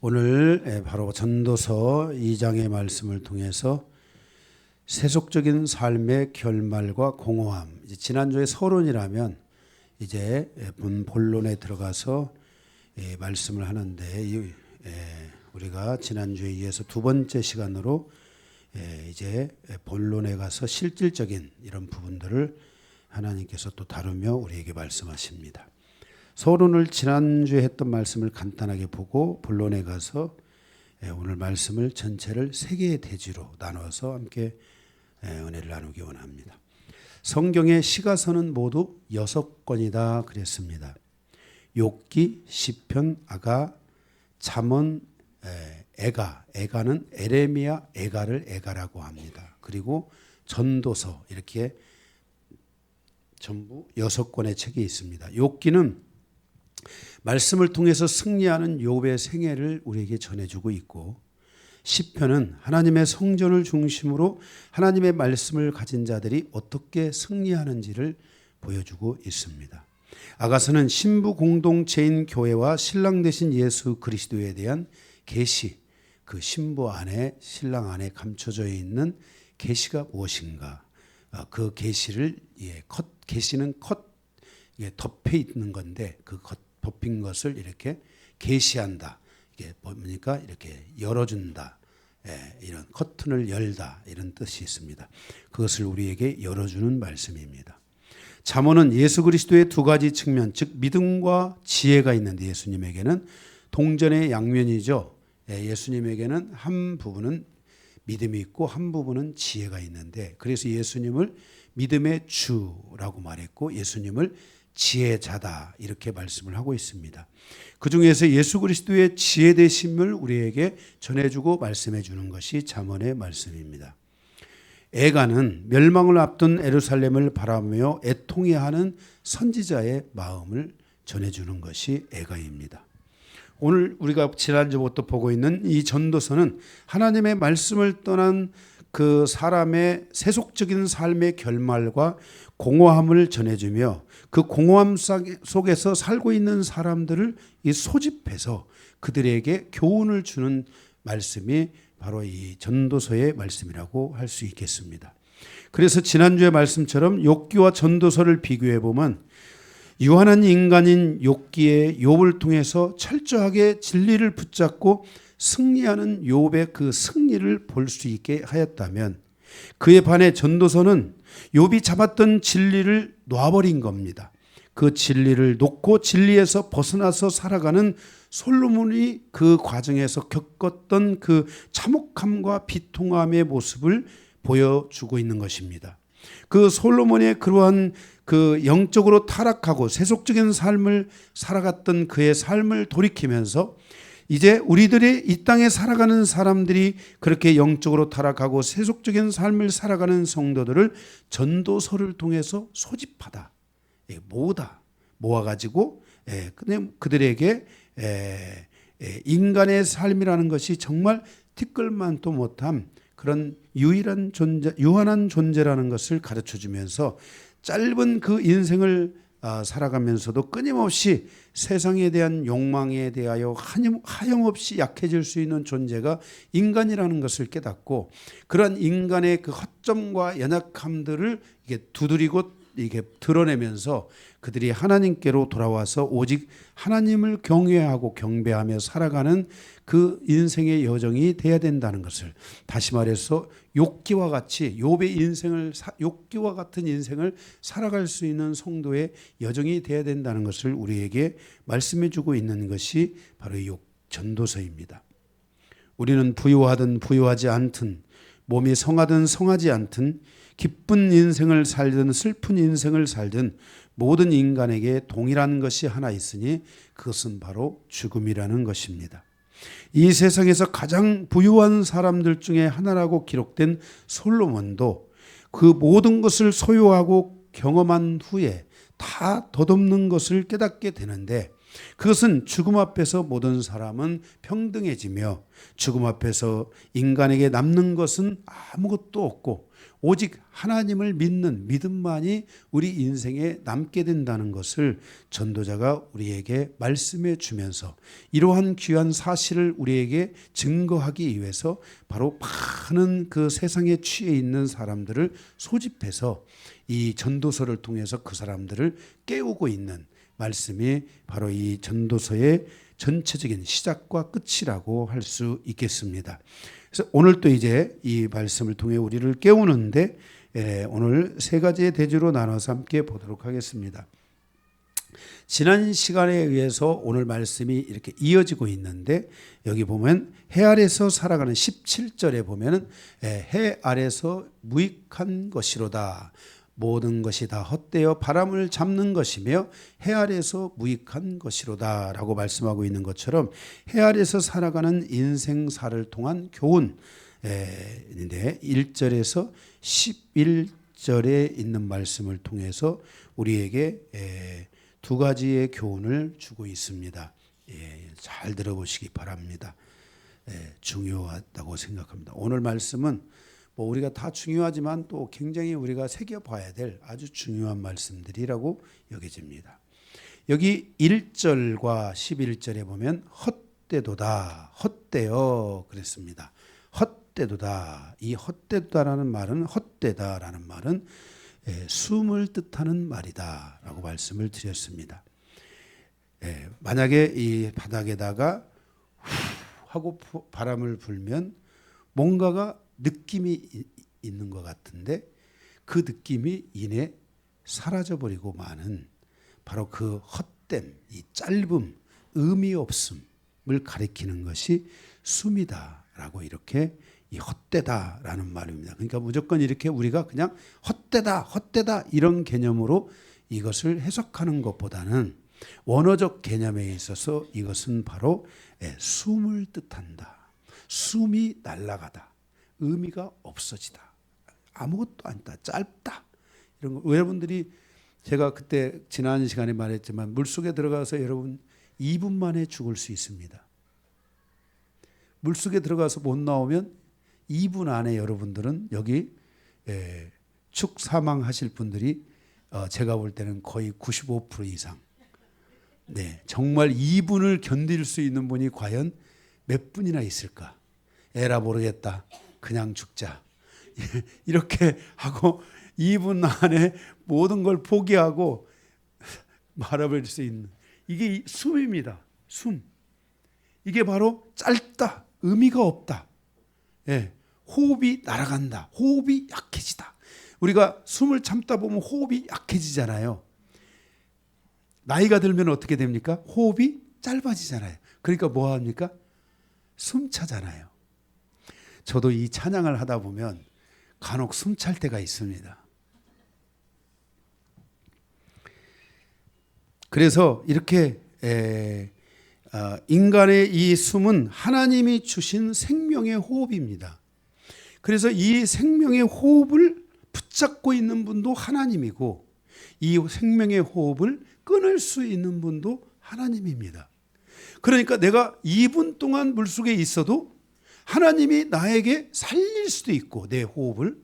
오늘 바로 전도서 2장의 말씀을 통해서 세속적인 삶의 결말과 공허함. 지난주에 서론이라면 이제 본론에 들어가서 말씀을 하는데 우리가 지난주에 이어서 두 번째 시간으로 이제 본론에 가서 실질적인 이런 부분들을 하나님께서 또 다루며 우리에게 말씀하십니다. 서론을 지난주에 했던 말씀을 간단하게 보고 본론에 가서 오늘 말씀을 전체를 세 개의 대지로 나눠서 함께 은혜를 나누기 원합니다. 성경의 시가서는 모두 6권이다 그랬습니다. 욥기, 시편, 아가, 잠언, 애가, 애가는 에레미야, 애가를 애가라고 합니다. 그리고 전도서 이렇게 전부 6권의 책이 있습니다. 욥기는 말씀을 통해서 승리하는 욥의 생애를 우리에게 전해주고 있고, 시편은 하나님의 성전을 중심으로 하나님의 말씀을 가진 자들이 어떻게 승리하는지를 보여주고 있습니다. 아가서는 신부 공동체인 교회와 신랑 되신 예수 그리스도에 대한 계시, 그 신부 안에 신랑 안에 감춰져 있는 계시가 무엇인가, 그 계시를 계시는 덮여 있는 건데 그 덮인 것을 이렇게 계시한다. 이게 보니까 이렇게 열어준다. 이런 커튼을 열다 이런 뜻이 있습니다. 그것을 우리에게 열어주는 말씀입니다. 잠언은 예수 그리스도의 두 가지 측면, 즉 믿음과 지혜가 있는데 예수님에게는 동전의 양면이죠. 예수님에게는 한 부분은 믿음이 있고 한 부분은 지혜가 있는데, 그래서 예수님을 믿음의 주라고 말했고 예수님을 지혜자다 이렇게 말씀을 하고 있습니다. 그 중에서 예수 그리스도의 지혜 되심을 우리에게 전해주고 말씀해 주는 것이 잠언의 말씀입니다. 애가는 멸망을 앞둔 예루살렘을 바라보며 애통해하는 선지자의 마음을 전해주는 것이 애가입니다. 오늘 우리가 지난주부터 보고 있는 이 전도서는 하나님의 말씀을 떠난 그 사람의 세속적인 삶의 결말과 공허함을 전해주며 그 공허함 속에서 살고 있는 사람들을 소집해서 그들에게 교훈을 주는 말씀이 바로 이 전도서의 말씀이라고 할 수 있겠습니다. 그래서 지난주의 말씀처럼 욥기와 전도서를 비교해 보면 유한한 인간인 욥기의 욥을 통해서 철저하게 진리를 붙잡고 승리하는 욥의 그 승리를 볼 수 있게 하였다면, 그에 반해 전도서는 욥이 잡았던 진리를 놔버린 겁니다. 그 진리를 놓고 진리에서 벗어나서 살아가는 솔로몬이 그 과정에서 겪었던 그 참혹함과 비통함의 모습을 보여주고 있는 것입니다. 그 솔로몬의 그러한 그 영적으로 타락하고 세속적인 삶을 살아갔던 그의 삶을 돌이키면서 이제 우리들이 이 땅에 살아가는 사람들이 그렇게 영적으로 타락하고 세속적인 삶을 살아가는 성도들을 전도서를 통해서 소집하다, 모아가지고 그들에게 인간의 삶이라는 것이 정말 티끌만도 못함 그런 유한한 존재라는 것을 가르쳐주면서 짧은 그 인생을 살아가면서도 끊임없이 세상에 대한 욕망에 대하여 하염없이 약해질 수 있는 존재가 인간이라는 것을 깨닫고, 그런 인간의 그 허점과 연약함들을 이게 두드리고 이게 드러내면서 그들이 하나님께로 돌아와서 오직 하나님을 경외하고 경배하며 살아가는 그 인생의 여정이 돼야 된다는 것을, 다시 말해서 욥기와 같은 인생을 살아갈 수 있는 성도의 여정이 돼야 된다는 것을 우리에게 말씀해 주고 있는 것이 바로 이 전도서입니다. 우리는 부유하든 부유하지 않든, 몸이 성하든 성하지 않든, 기쁜 인생을 살든 슬픈 인생을 살든 모든 인간에게 동일한 것이 하나 있으니 그것은 바로 죽음이라는 것입니다. 이 세상에서 가장 부유한 사람들 중에 하나라고 기록된 솔로몬도 그 모든 것을 소유하고 경험한 후에 다 덧없는 것을 깨닫게 되는데, 그것은 죽음 앞에서 모든 사람은 평등해지며 죽음 앞에서 인간에게 남는 것은 아무것도 없고 오직 하나님을 믿는 믿음만이 우리 인생에 남게 된다는 것을 전도자가 우리에게 말씀해 주면서 이러한 귀한 사실을 우리에게 증거하기 위해서 바로 많은 그 세상에 취해 있는 사람들을 소집해서 이 전도서를 통해서 그 사람들을 깨우고 있는 말씀이 바로 이 전도서의 전체적인 시작과 끝이라고 할 수 있겠습니다. 그래서 오늘 또 이제 이 말씀을 통해 우리를 깨우는데 오늘 세 가지의 대주로 나눠서 함께 보도록 하겠습니다. 지난 시간에 의해서 오늘 말씀이 이렇게 이어지고 있는데 여기 보면 해 아래서 살아가는 17절에 보면은 해 아래서 무익한 것이로다. 모든 것이 다 헛되어 바람을 잡는 것이며 해 아래서 무익한 것이로다 라고 말씀하고 있는 것처럼 해 아래서 살아가는 인생사를 통한 교훈인데 1절에서 11절에 있는 말씀을 통해서 우리에게 두 가지의 교훈을 주고 있습니다. 잘 들어보시기 바랍니다. 중요하다고 생각합니다. 오늘 말씀은 뭐 우리가 다 중요하지만 또 굉장히 우리가 새겨봐야 될 아주 중요한 말씀들이라고 여겨집니다. 여기 1절과 11절에 보면 헛되도다, 헛되어 그랬습니다. 헛되도다. 이 헛되도다라는 말은 헛되다라는 말은 숨을 뜻하는 말이다라고 말씀을 드렸습니다. 만약에 이 바닥에다가 후 하고 바람을 불면 뭔가가 느낌이 있는 것 같은데 그 느낌이 이내 사라져버리고 마는 바로 그 헛됨, 이 짧음, 의미 없음을 가리키는 것이 숨이다라고 이렇게 이 헛되다라는 말입니다. 그러니까 무조건 이렇게 우리가 그냥 헛되다 이런 개념으로 이것을 해석하는 것보다는 원어적 개념에 있어서 이것은 바로 숨을 뜻한다. 숨이 날아가다. 의미가 없어지다. 아무것도 아니다. 짧다. 이런 거. 여러분들이 제가 그때 지난 시간에 말했지만 물속에 들어가서 여러분 2분 만에 죽을 수 있습니다. 물속에 들어가서 못 나오면 2분 안에 여러분들은 여기 축 사망하실 분들이 제가 볼 때는 거의 95% 이상. 네, 정말 2분을 견딜 수 있는 분이 과연 몇 분이나 있을까? 에라 모르겠다. 그냥 죽자. 이렇게 하고 2분 안에 모든 걸 포기하고 말아버릴 수 있는 이게 숨입니다. 숨. 이게 바로 짧다. 의미가 없다. 호흡이 날아간다. 호흡이 약해지다. 우리가 숨을 참다 보면 호흡이 약해지잖아요. 나이가 들면 어떻게 됩니까? 호흡이 짧아지잖아요. 그러니까 뭐 합니까? 숨 차잖아요. 저도 이 찬양을 하다 보면 간혹 숨찰 때가 있습니다. 그래서 이렇게 인간의 이 숨은 하나님이 주신 생명의 호흡입니다. 그래서 이 생명의 호흡을 붙잡고 있는 분도 하나님이고 이 생명의 호흡을 끊을 수 있는 분도 하나님입니다. 그러니까 내가 2분 동안 물속에 있어도 하나님이 나에게 살릴 수도 있고 내 호흡을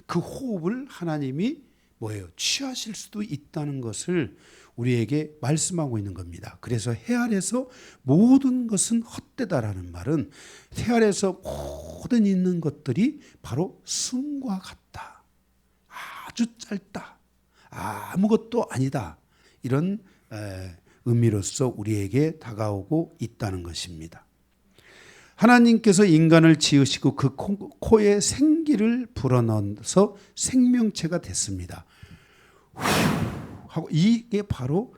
그 호흡을 하나님이 뭐예요? 취하실 수도 있다는 것을 우리에게 말씀하고 있는 겁니다. 그래서 해 아래서 모든 것은 헛되다라는 말은 해 아래서 모든 있는 것들이 바로 숨과 같다. 아주 짧다. 아무것도 아니다. 이런 의미로서 우리에게 다가오고 있다는 것입니다. 하나님께서 인간을 지으시고 그 코에 생기를 불어넣어서 생명체가 됐습니다. 하고 이게 바로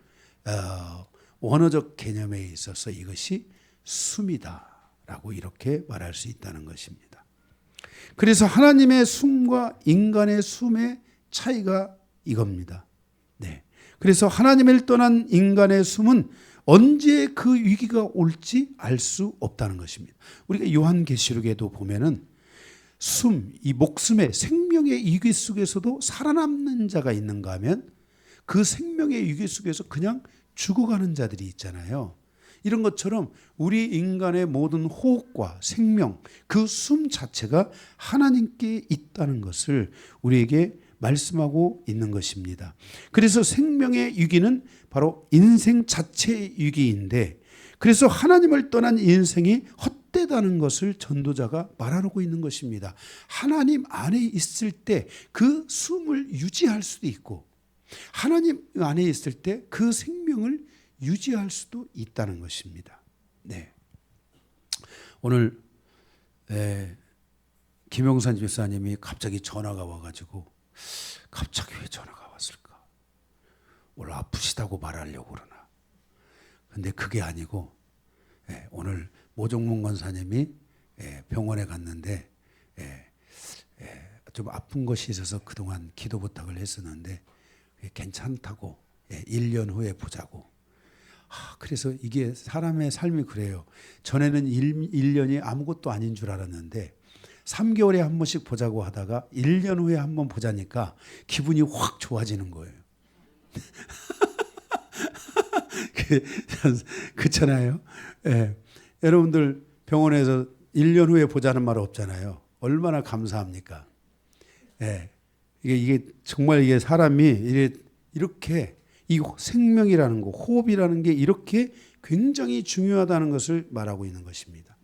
원어적 개념에 있어서 이것이 숨이다라고 이렇게 말할 수 있다는 것입니다. 그래서 하나님의 숨과 인간의 숨의 차이가 이겁니다. 네. 그래서 하나님을 떠난 인간의 숨은 언제 그 위기가 올지 알 수 없다는 것입니다. 우리가 요한계시록에도 보면은 숨, 이 목숨의 생명의 위기 속에서도 살아남는 자가 있는가 하면 그 생명의 위기 속에서 그냥 죽어가는 자들이 있잖아요. 이런 것처럼 우리 인간의 모든 호흡과 생명, 그 숨 자체가 하나님께 있다는 것을 우리에게 말씀하고 있는 것입니다. 그래서 생명의 위기는 바로 인생 자체의 위기인데, 그래서 하나님을 떠난 인생이 헛되다는 것을 전도자가 말하고 있는 것입니다. 하나님 안에 있을 때 그 숨을 유지할 수도 있고, 하나님 안에 있을 때 그 생명을 유지할 수도 있다는 것입니다. 네. 오늘 김용산 집사님이 갑자기 전화가 와가지고, 갑자기 왜 전화가 왔을까? 오늘 아프시다고 말하려고 그러나. 근데 그게 아니고, 오늘 모종문 권사님이 병원에 갔는데 좀 아픈 것이 있어서 그동안 기도 부탁을 했었는데 괜찮다고 1년 후에 보자고. 그래서 이게 사람의 삶이 그래요. 전에는 1년이 아무것도 아닌 줄 알았는데 3개월에 한 번씩 보자고 하다가 1년 후에 한 번 보자니까 기분이 확 좋아지는 거예요. 그렇잖아요. 여러분들 병원에서 1년 후에 보자는 말 없잖아요. 얼마나 감사합니까? 이게 정말 이게 사람이 이렇게 이 생명이라는 거, 호흡이라는 게 이렇게 굉장히 중요하다는 것을 말하고 있는 것입니다.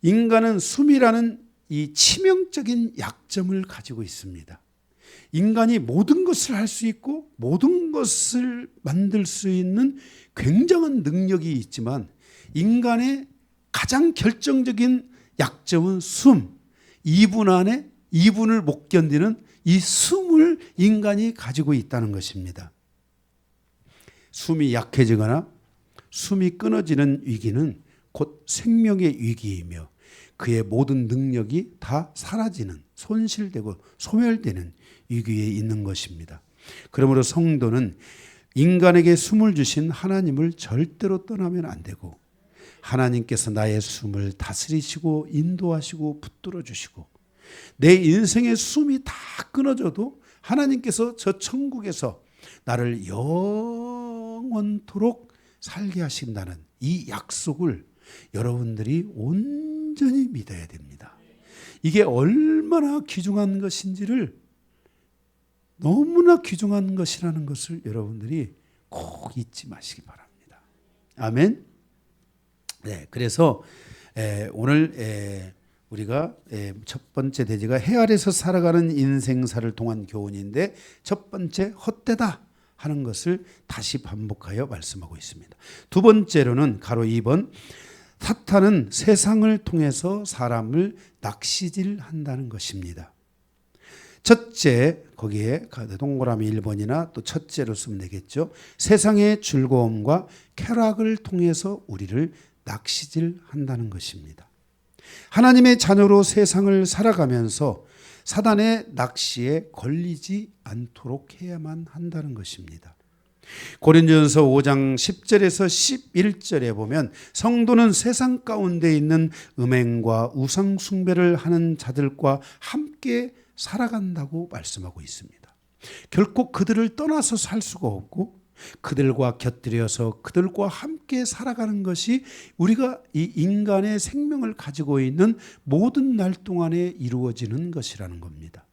인간은 숨이라는 이 치명적인 약점을 가지고 있습니다. 인간이 모든 것을 할 수 있고 모든 것을 만들 수 있는 굉장한 능력이 있지만 인간의 가장 결정적인 약점은 숨. 2분 안에 2분을 못 견디는 이 숨을 인간이 가지고 있다는 것입니다. 숨이 약해지거나 숨이 끊어지는 위기는 곧 생명의 위기이며 그의 모든 능력이 다 사라지는, 손실되고 소멸되는 위기에 있는 것입니다. 그러므로 성도는 인간에게 숨을 주신 하나님을 절대로 떠나면 안 되고, 하나님께서 나의 숨을 다스리시고 인도하시고 붙들어 주시고, 내 인생의 숨이 다 끊어져도 하나님께서 저 천국에서 나를 영원토록 살게 하신다는 이 약속을 여러분들이 온전히 믿어야 됩니다. 이게 얼마나 귀중한 것인지를, 너무나 귀중한 것이라는 것을 여러분들이 꼭 잊지 마시기 바랍니다. 아멘. 네, 그래서 오늘 우리가 첫 번째 대지가 해 아래서 살아가는 인생사를 통한 교훈인데, 첫 번째 헛되다 하는 것을 다시 반복하여 말씀하고 있습니다. 두 번째로는 가로 2번, 사탄은 세상을 통해서 사람을 낚시질한다는 것입니다. 첫째, 거기에 동그라미 1번이나 또 첫째로 쓰면 되겠죠. 세상의 즐거움과 쾌락을 통해서 우리를 낚시질한다는 것입니다. 하나님의 자녀로 세상을 살아가면서 사단의 낚시에 걸리지 않도록 해야만 한다는 것입니다. 고린도전서 5장 10절에서 11절에 보면 성도는 세상 가운데 있는 음행과 우상 숭배를 하는 자들과 함께 살아간다고 말씀하고 있습니다. 결코 그들을 떠나서 살 수가 없고 그들과 곁들여서 그들과 함께 살아가는 것이 우리가 이 인간의 생명을 가지고 있는 모든 날 동안에 이루어지는 것이라는 겁니다.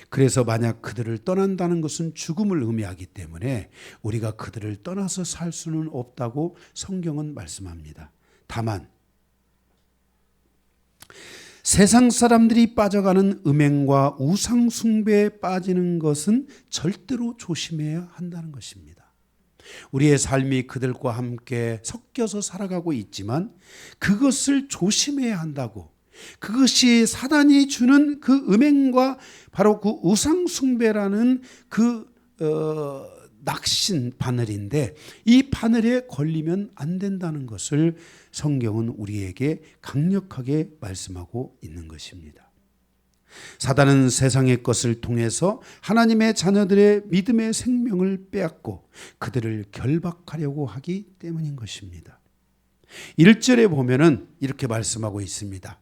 그래서 만약 그들을 떠난다는 것은 죽음을 의미하기 때문에 우리가 그들을 떠나서 살 수는 없다고 성경은 말씀합니다. 다만 세상 사람들이 빠져가는 음행과 우상 숭배에 빠지는 것은 절대로 조심해야 한다는 것입니다. 우리의 삶이 그들과 함께 섞여서 살아가고 있지만 그것을 조심해야 한다고, 그것이 사단이 주는 그 음행과 바로 그 우상 숭배라는 그 낙신 바늘인데, 이 바늘에 걸리면 안 된다는 것을 성경은 우리에게 강력하게 말씀하고 있는 것입니다. 사단은 세상의 것을 통해서 하나님의 자녀들의 믿음의 생명을 빼앗고 그들을 결박하려고 하기 때문인 것입니다. 1절에 보면은 이렇게 말씀하고 있습니다.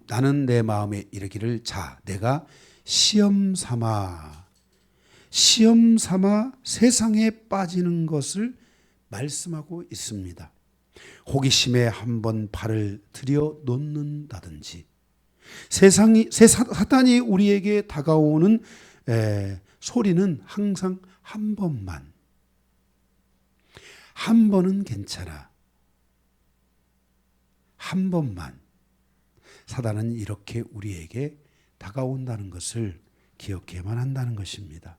나는 내 마음에 이르기를, 자, 내가 시험 삼아 시험 삼아 세상에 빠지는 것을 말씀하고 있습니다. 호기심에 한번 발을 들여 놓는다든지, 사탄이 우리에게 다가오는 소리는 항상 한 번만, 한 번은 괜찮아, 한 번만. 사단은 이렇게 우리에게 다가온다는 것을 기억해야만 한다는 것입니다.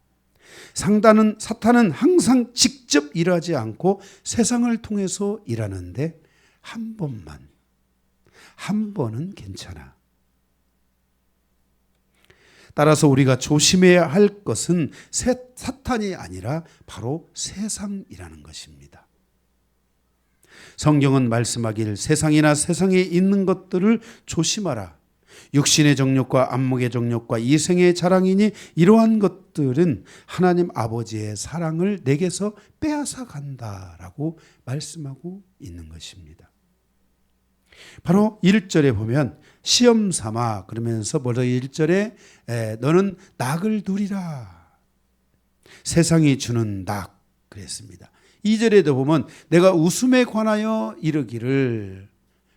사탄은 항상 직접 일하지 않고 세상을 통해서 일하는데 한 번만, 한 번은 괜찮아. 따라서 우리가 조심해야 할 것은 사탄이 아니라 바로 세상이라는 것입니다. 성경은 말씀하길 세상이나 세상에 있는 것들을 조심하라. 육신의 정욕과 안목의 정욕과 이생의 자랑이니 이러한 것들은 하나님 아버지의 사랑을 내게서 빼앗아 간다라고 말씀하고 있는 것입니다. 바로 1절에 보면 시험 삼아 그러면서 먼저 1절에 너는 낙을 누리라. 세상이 주는 낙 그랬습니다. 2절에도 보면 내가 웃음에 관하여 이르기를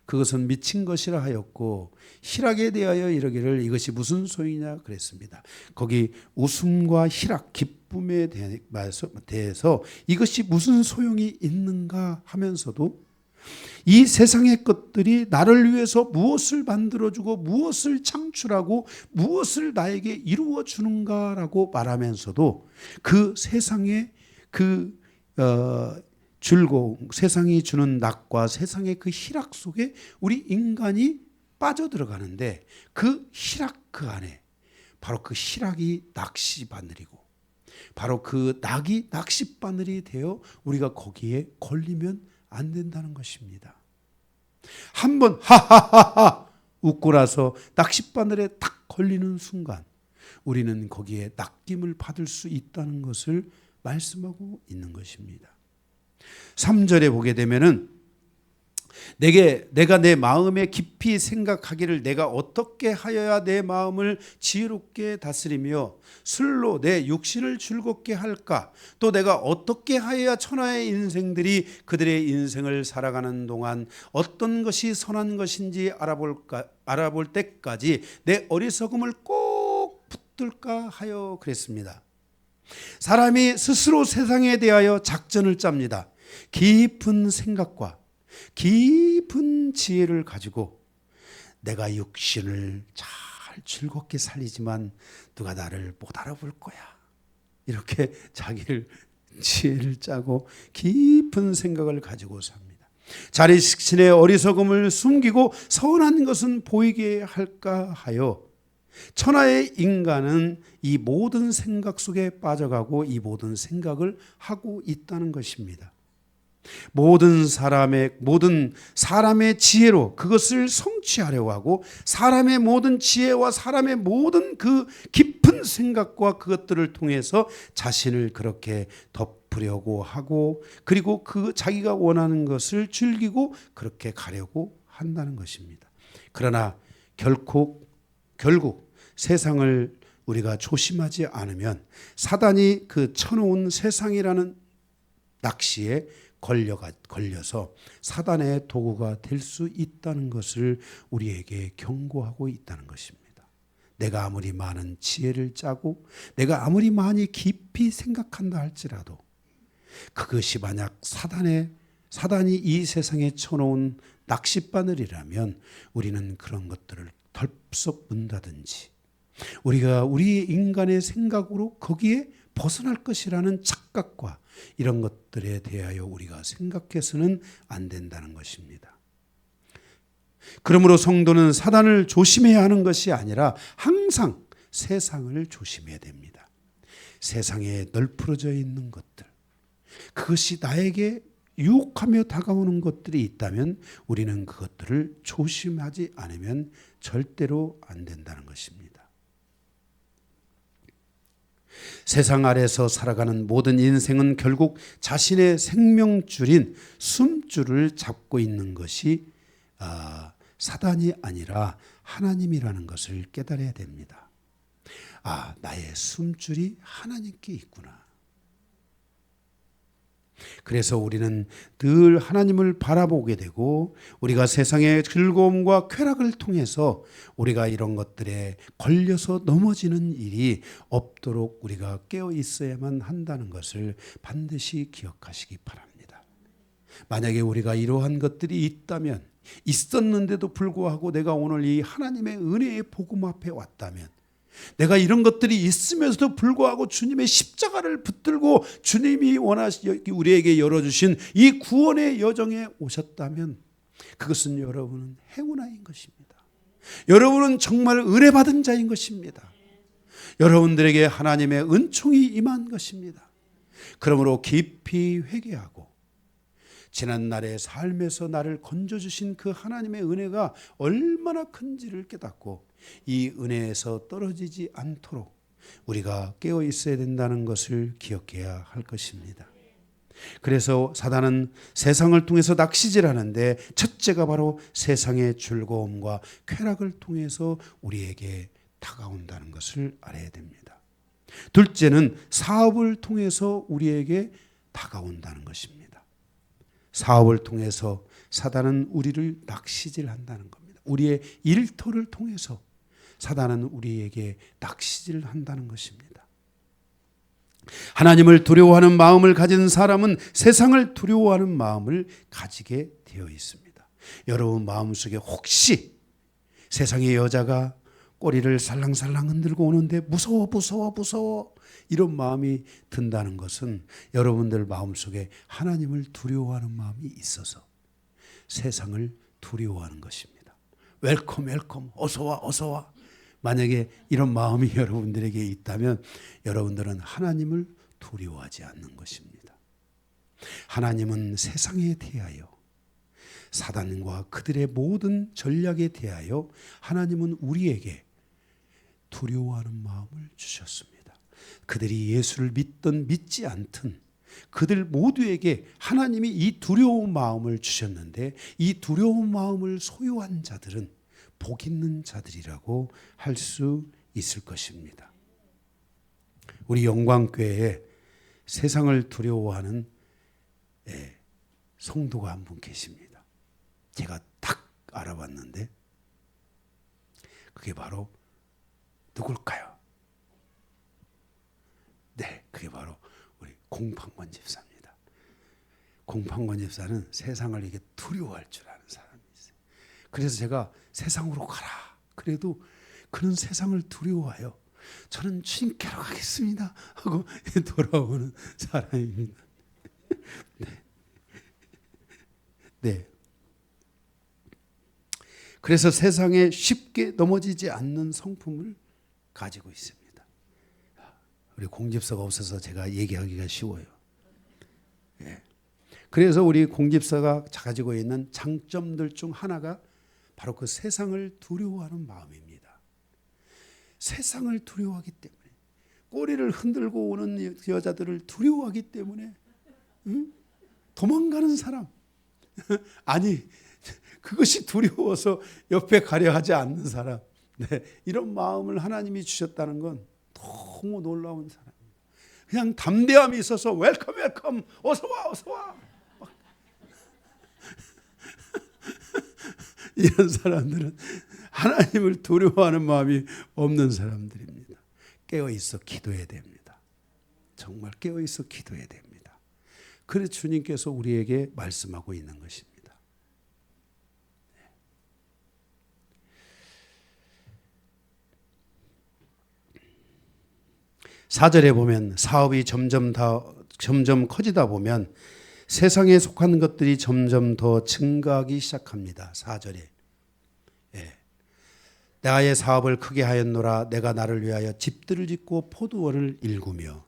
그것은 미친 것이라 하였고 희락에 대하여 이르기를 이것이 무슨 소용이냐 그랬습니다. 거기 웃음과 희락, 기쁨에 대해서 이것이 무슨 소용이 있는가 하면서도 이 세상의 것들이 나를 위해서 무엇을 만들어주고 무엇을 창출하고 무엇을 나에게 이루어 주는가라고 말하면서도 그 세상의 즐거움, 세상이 주는 낙과 세상의 그 희락 속에 우리 인간이 빠져들어가는데 그 희락 그 안에 바로 그 희락이 낚시바늘이고 바로 그 낙이 낚시바늘이 되어 우리가 거기에 걸리면 안 된다는 것입니다. 한번 하하하하 웃고 나서 낚시바늘에 딱 걸리는 순간 우리는 거기에 낚임을 받을 수 있다는 것을 말씀하고 있는 것입니다. 3절에 보게 되면은 내가 내 마음에 깊이 생각하기를 내가 어떻게 하여야 내 마음을 지혜롭게 다스리며 술로 내 육신을 즐겁게 할까? 또 내가 어떻게 하여야 천하의 인생들이 그들의 인생을 살아가는 동안 어떤 것이 선한 것인지 알아볼 때까지 내 어리석음을 꼭 붙들까 하여 그랬습니다. 사람이 스스로 세상에 대하여 작전을 짭니다. 깊은 생각과 깊은 지혜를 가지고 내가 육신을 잘 즐겁게 살리지만 누가 나를 못 알아볼 거야. 이렇게 자기를 지혜를 짜고 깊은 생각을 가지고 삽니다. 자신의 어리석음을 숨기고 선한 것은 보이게 할까 하여 천하의 인간은 이 모든 생각 속에 빠져가고 이 모든 생각을 하고 있다는 것입니다. 모든 사람의 지혜로 그것을 성취하려고 하고 사람의 모든 지혜와 사람의 모든 그 깊은 생각과 그것들을 통해서 자신을 그렇게 덮으려고 하고 그리고 그 자기가 원하는 것을 즐기고 그렇게 가려고 한다는 것입니다. 그러나 결국 세상을 우리가 조심하지 않으면 사단이 그 쳐놓은 세상이라는 낚시에 걸려서 사단의 도구가 될 수 있다는 것을 우리에게 경고하고 있다는 것입니다. 내가 아무리 많은 지혜를 짜고 내가 아무리 많이 깊이 생각한다 할지라도 그것이 만약 사단이 이 세상에 쳐놓은 낚싯바늘이라면 우리는 그런 것들을 덜썩 문다든지 우리가 우리 인간의 생각으로 거기에 벗어날 것이라는 착각과 이런 것들에 대하여 우리가 생각해서는 안 된다는 것입니다. 그러므로 성도는 사단을 조심해야 하는 것이 아니라 항상 세상을 조심해야 됩니다. 세상에 널브러져 있는 것들, 그것이 나에게 유혹하며 다가오는 것들이 있다면 우리는 그것들을 조심하지 않으면 절대로 안 된다는 것입니다. 세상 아래서 살아가는 모든 인생은 결국 자신의 생명줄인 숨줄을 잡고 있는 것이 사단이 아니라 하나님이라는 것을 깨달아야 됩니다. 아, 나의 숨줄이 하나님께 있구나. 그래서 우리는 늘 하나님을 바라보게 되고 우리가 세상의 즐거움과 쾌락을 통해서 우리가 이런 것들에 걸려서 넘어지는 일이 없도록 우리가 깨어 있어야만 한다는 것을 반드시 기억하시기 바랍니다. 만약에 우리가 이러한 것들이 있다면, 있었는데도 불구하고 내가 오늘 이 하나님의 은혜의 복음 앞에 왔다면, 내가 이런 것들이 있으면서도 불구하고 주님의 십자가를 붙들고 주님이 우리에게 열어주신 이 구원의 여정에 오셨다면 그것은 여러분은 행운아인 것입니다. 여러분은 정말 은혜받은 자인 것입니다. 여러분들에게 하나님의 은총이 임한 것입니다. 그러므로 깊이 회개하고 지난날의 삶에서 나를 건져주신 그 하나님의 은혜가 얼마나 큰지를 깨닫고 이 은혜에서 떨어지지 않도록 우리가 깨어 있어야 된다는 것을 기억해야 할 것입니다. 그래서 사단은 세상을 통해서 낚시질하는데 첫째가 바로 세상의 즐거움과 쾌락을 통해서 우리에게 다가온다는 것을 알아야 됩니다. 둘째는 사업을 통해서 우리에게 다가온다는 것입니다. 사업을 통해서 사단은 우리를 낚시질한다는 겁니다. 우리의 일터를 통해서 사단은 우리에게 낚시질한다는 것입니다. 하나님을 두려워하는 마음을 가진 사람은 세상을 두려워하는 마음을 가지게 되어 있습니다. 여러분 마음속에 혹시 세상의 여자가 꼬리를 살랑살랑 흔들고 오는데 무서워 이런 마음이 든다는 것은 여러분들 마음속에 하나님을 두려워하는 마음이 있어서 세상을 두려워하는 것입니다. 웰컴 어서와. 만약에 이런 마음이 여러분들에게 있다면 여러분들은 하나님을 두려워하지 않는 것입니다. 하나님은 세상에 대하여, 사단과 그들의 모든 전략에 대하여 하나님은 우리에게 두려워하는 마음을 주셨습니다. 그들이 예수를 믿든 믿지 않든 그들 모두에게 하나님이 이 두려운 마음을 주셨는데 이 두려운 마음을 소유한 자들은 복 있는 자들이라고 할 수 있을 것입니다. 우리 영광교회에 세상을 두려워하는 성도가 한 분 계십니다. 제가 딱 알아봤는데 그게 바로 누굴까요? 네, 그게 바로 우리 공판권 집사입니다. 공판권 집사는 세상을 이게 두려워할 줄 아는 사람이 있어요. 그래서 제가 세상으로 가라. 그래도 그는 세상을 두려워해요. 저는 주님께로 가겠습니다 하고 돌아오는 사람입니다. 네. 그래서 세상에 쉽게 넘어지지 않는 성품을 가지고 있습니다. 우리 공집사가 없어서 제가 얘기하기가 쉬워요. 예. 그래서 우리 공집사가 가지고 있는 장점들 중 하나가 바로 그 세상을 두려워하는 마음입니다. 세상을 두려워하기 때문에, 꼬리를 흔들고 오는 여자들을 두려워하기 때문에 도망가는 사람. 아니, 그것이 두려워서 옆에 가려 하지 않는 사람. 네, 이런 마음을 하나님이 주셨다는 건 너무 놀라운 사람입니다. 그냥 담대함이 있어서 웰컴 어서와 이런 사람들은 하나님을 두려워하는 마음이 없는 사람들입니다. 깨어있어 기도해야 됩니다. 정말 깨어있어 기도해야 됩니다. 그래서 주님께서 우리에게 말씀하고 있는 것입니다. 4절에 보면 사업이 점점 커지다 보면 세상에 속한 것들이 점점 더 증가하기 시작합니다. 4절에. 예. 나의 사업을 크게 하였노라. 내가 나를 위하여 집들을 짓고 포도원을 일구며.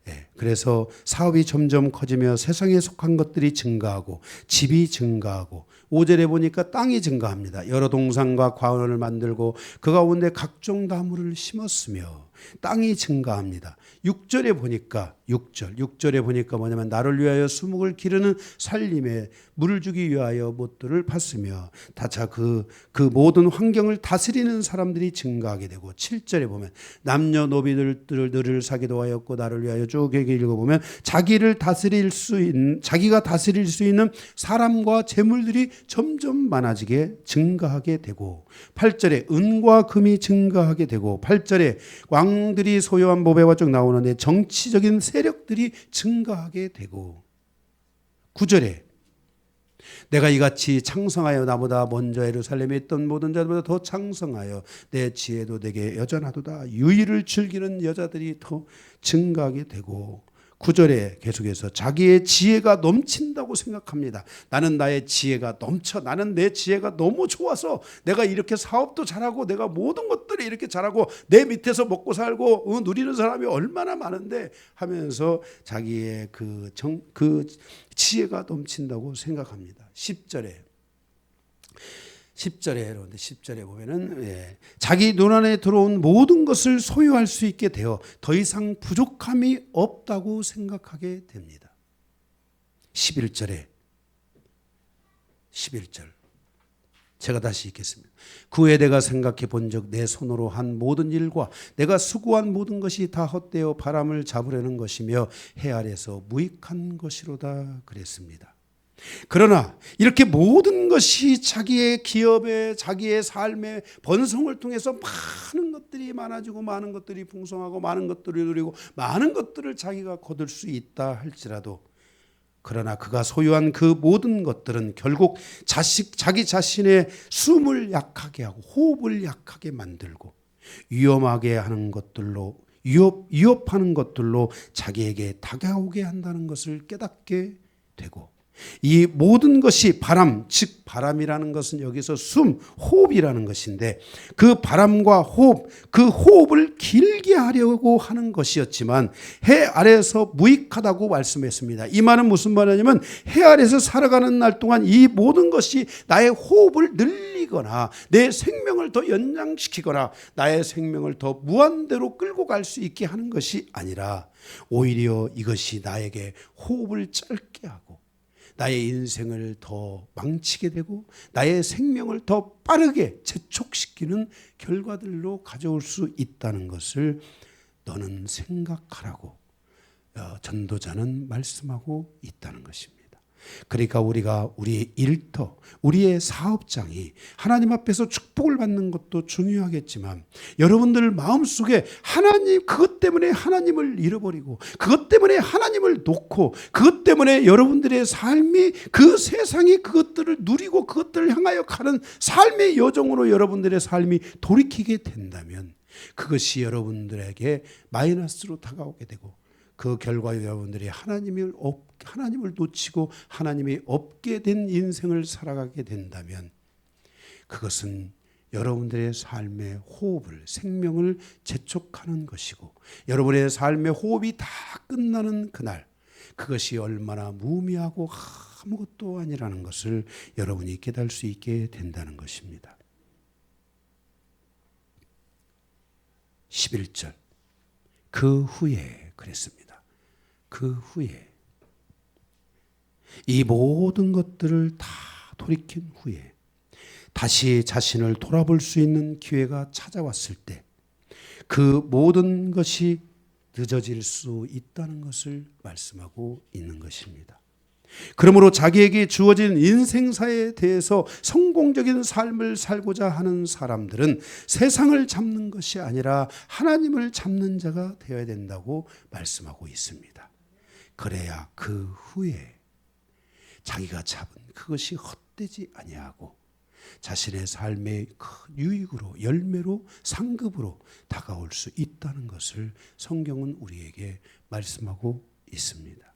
예. 그래서 사업이 점점 커지며 세상에 속한 것들이 증가하고 집이 증가하고 5절에 보니까 땅이 증가합니다. 여러 동산과 과원을 만들고 그 가운데 각종 나무를 심었으며 땅이 증가합니다. 6절에 보니까 6절에 보니까 뭐냐면 나를 위하여 수목을 기르는 살림에 물을 주기 위하여 못들을 팠으며 다차 그 모든 환경을 다스리는 사람들이 증가하게 되고 7절에 보면 남녀노비들을 사기도 하였고 나를 위하여 쭉 얘기 읽어보면 자기가 다스릴 수 있는 사람과 재물들이 점점 많아지게 증가하게 되고 8절에 은과 금이 증가하게 되고 8절에 왕들이 소유한 보배가 쭉 나오는데 정치적인 세력들이 증가하게 되고 9절에 내가 이같이 창성하여 나보다 먼저 예루살렘에 있던 모든 자들보다 더 창성하여 내 지혜도 내게 여전하도다. 유의를 즐기는 여자들이 더 증가하게 되고 9절에 계속해서 자기의 지혜가 넘친다고 생각합니다. 나는 나의 지혜가 넘쳐. 나는 내 지혜가 너무 좋아서 내가 이렇게 사업도 잘하고 내가 모든 것들이 이렇게 잘하고 내 밑에서 먹고 살고 누리는 사람이 얼마나 많은데 하면서 자기의 그 지혜가 넘친다고 생각합니다. 10절에 보면은 자기 눈 안에 들어온 모든 것을 소유할 수 있게 되어 더 이상 부족함이 없다고 생각하게 됩니다. 11절 제가 다시 읽겠습니다. 그 후에 내가 생각해 본즉 내 손으로 한 모든 일과 내가 수고한 모든 것이 다 헛되어 바람을 잡으려는 것이며 해 아래서 무익한 것이로다 그랬습니다. 그러나 이렇게 모든 것이 자기의 기업에 자기의 삶의 번성을 통해서 많은 것들이 많아지고 많은 것들이 풍성하고 많은 것들을 누리고 많은 것들을 자기가 거둘 수 있다 할지라도 그러나 그가 소유한 그 모든 것들은 결국 자기 자신의 숨을 약하게 하고 호흡을 약하게 만들고 위험하는 것들로 자기에게 다가오게 한다는 것을 깨닫게 되고 이 모든 것이 바람, 즉 바람이라는 것은 여기서 숨, 호흡이라는 것인데 그 바람과 호흡, 그 호흡을 길게 하려고 하는 것이었지만 해 아래에서 무익하다고 말씀했습니다. 이 말은 무슨 말이냐면 해 아래에서 살아가는 날 동안 이 모든 것이 나의 호흡을 늘리거나 내 생명을 더 연장시키거나 나의 생명을 더 무한대로 끌고 갈 수 있게 하는 것이 아니라 오히려 이것이 나에게 호흡을 짧게 하고 나의 인생을 더 망치게 되고 나의 생명을 더 빠르게 재촉시키는 결과들로 가져올 수 있다는 것을 너는 생각하라고 전도자는 말씀하고 있다는 것입니다. 그러니까 우리가 우리의 일터, 우리의 사업장이 하나님 앞에서 축복을 받는 것도 중요하겠지만 여러분들 마음속에 하나님, 그것 때문에 하나님을 잃어버리고 그것 때문에 하나님을 놓고 그것 때문에 여러분들의 삶이 그 세상이 그것들을 누리고 그것들을 향하여 가는 삶의 여정으로 여러분들의 삶이 돌이키게 된다면 그것이 여러분들에게 마이너스로 다가오게 되고 그 결과 여러분들이 하나님을 놓치고 하나님이 없게 된 인생을 살아가게 된다면 그것은 여러분들의 삶의 호흡을, 생명을 재촉하는 것이고 여러분의 삶의 호흡이 다 끝나는 그날 그것이 얼마나 무의미하고 아무것도 아니라는 것을 여러분이 깨달을 수 있게 된다는 것입니다. 11절 그 후에 그랬습니다. 그 후에 이 모든 것들을 다 돌이킨 후에 다시 자신을 돌아볼 수 있는 기회가 찾아왔을 때 그 모든 것이 늦어질 수 있다는 것을 말씀하고 있는 것입니다. 그러므로 자기에게 주어진 인생사에 대해서 성공적인 삶을 살고자 하는 사람들은 세상을 잡는 것이 아니라 하나님을 잡는 자가 되어야 된다고 말씀하고 있습니다. 그래야 그 후에 자기가 잡은 그것이 헛되지 아니하고 자신의 삶의 유익으로 열매로 상급으로 다가올 수 있다는 것을 성경은 우리에게 말씀하고 있습니다.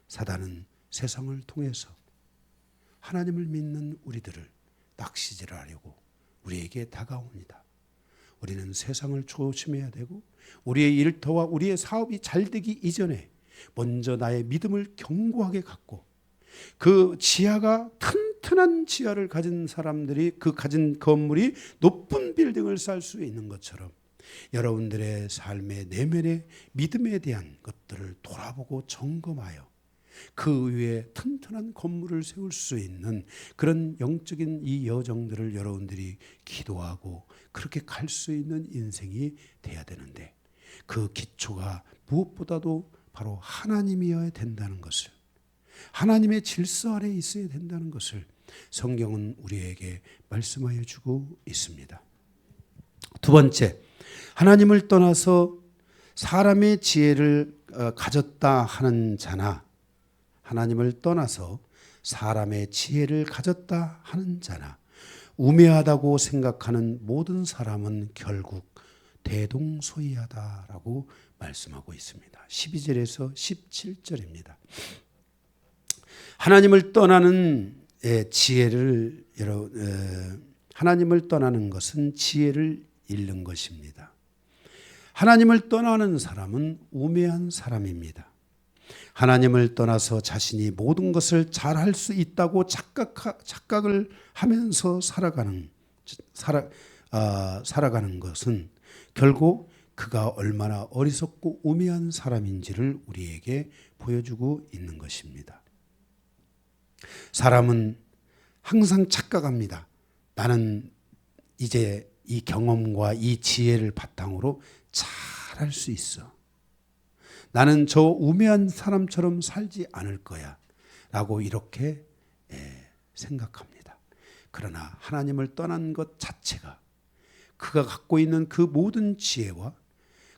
사단은 세상을 통해서 하나님을 믿는 우리들을 낚시질하려고 우리에게 다가옵니다. 우리는 세상을 조심해야 되고 우리의 일터와 우리의 사업이 잘 되기 이전에 먼저 나의 믿음을 견고하게 갖고 그 지하가 튼튼한 지하를 가진 사람들이 그 가진 건물이 높은 빌딩을 쌓을 수 있는 것처럼 여러분들의 삶의 내면의 믿음에 대한 것들을 돌아보고 점검하여 그 위에 튼튼한 건물을 세울 수 있는 그런 영적인 이 여정들을 여러분들이 기도하고 그렇게 갈 수 있는 인생이 돼야 되는데, 그 기초가 무엇보다도 바로 하나님이어야 된다는 것을, 하나님의 질서 아래에 있어야 된다는 것을 성경은 우리에게 말씀하여 주고 있습니다. 두 번째, 하나님을 떠나서 사람의 지혜를 가졌다 하는 자나, 하나님을 떠나서 사람의 지혜를 가졌다 하는 자나, 우매하다고 생각하는 모든 사람은 결국 대동소이하다라고 말씀하고 있습니다. 12절에서 17절입니다. 하나님을 떠나는 지혜를, 하나님을 떠나는 것은 지혜를 잃는 것입니다. 하나님을 떠나는 사람은 우매한 사람입니다. 하나님을 떠나서 자신이 모든 것을 잘할 수 있다고 착각을 하면서 살아가는 것은 결국 그가 얼마나 어리석고 우매한 사람인지를 우리에게 보여주고 있는 것입니다. 사람은 항상 착각합니다. 나는 이제 이 경험과 이 지혜를 바탕으로 잘할 수 있어. 나는 저 우매한 사람처럼 살지 않을 거야 라고 이렇게 생각합니다. 그러나 하나님을 떠난 것 자체가 그가 갖고 있는 그 모든 지혜와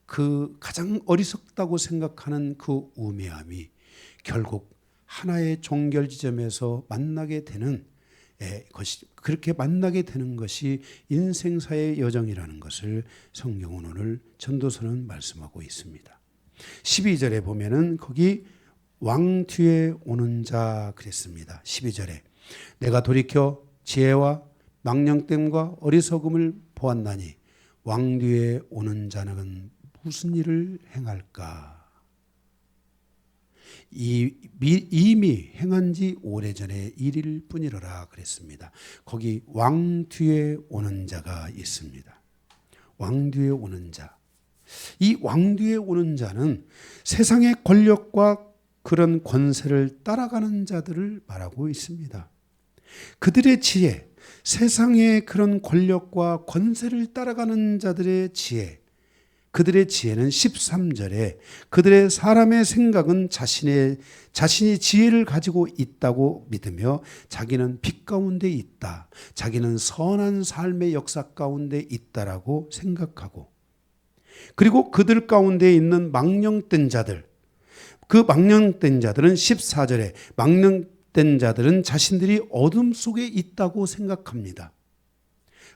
그 가장 어리석다고 생각하는 그 우매함이 결국 하나의 종결 지점에서 만나게 되는 것이, 그렇게 만나게 되는 것이 인생사의 여정이라는 것을 성경은 오늘 전도서는 말씀하고 있습니다. 12절에 보면은 거기 왕 뒤에 오는 자 그랬습니다. 12절에 내가 돌이켜 지혜와 망령됨과 어리석음을 보았나니 왕 뒤에 오는 자는 무슨 일을 행할까? 이미 행한 지 오래전의 일일 뿐이로라 그랬습니다. 거기 왕 뒤에 오는 자가 있습니다. 왕 뒤에 오는 자. 이 왕 뒤에 오는 자는 세상의 권력과 그런 권세를 따라가는 자들을 말하고 있습니다. 그들의 지혜, 세상의 그런 권력과 권세를 따라가는 자들의 지혜, 그들의 지혜는 13절에 그들의 사람의 생각은 자신이 지혜를 가지고 있다고 믿으며 자기는 빛 가운데 있다, 자기는 선한 삶의 역사 가운데 있다라고 생각하고, 그리고 그들 가운데 있는 망령된 자들, 그 망령된 자들은 14절에 망령된 자들은 자신들이 어둠 속에 있다고 생각합니다.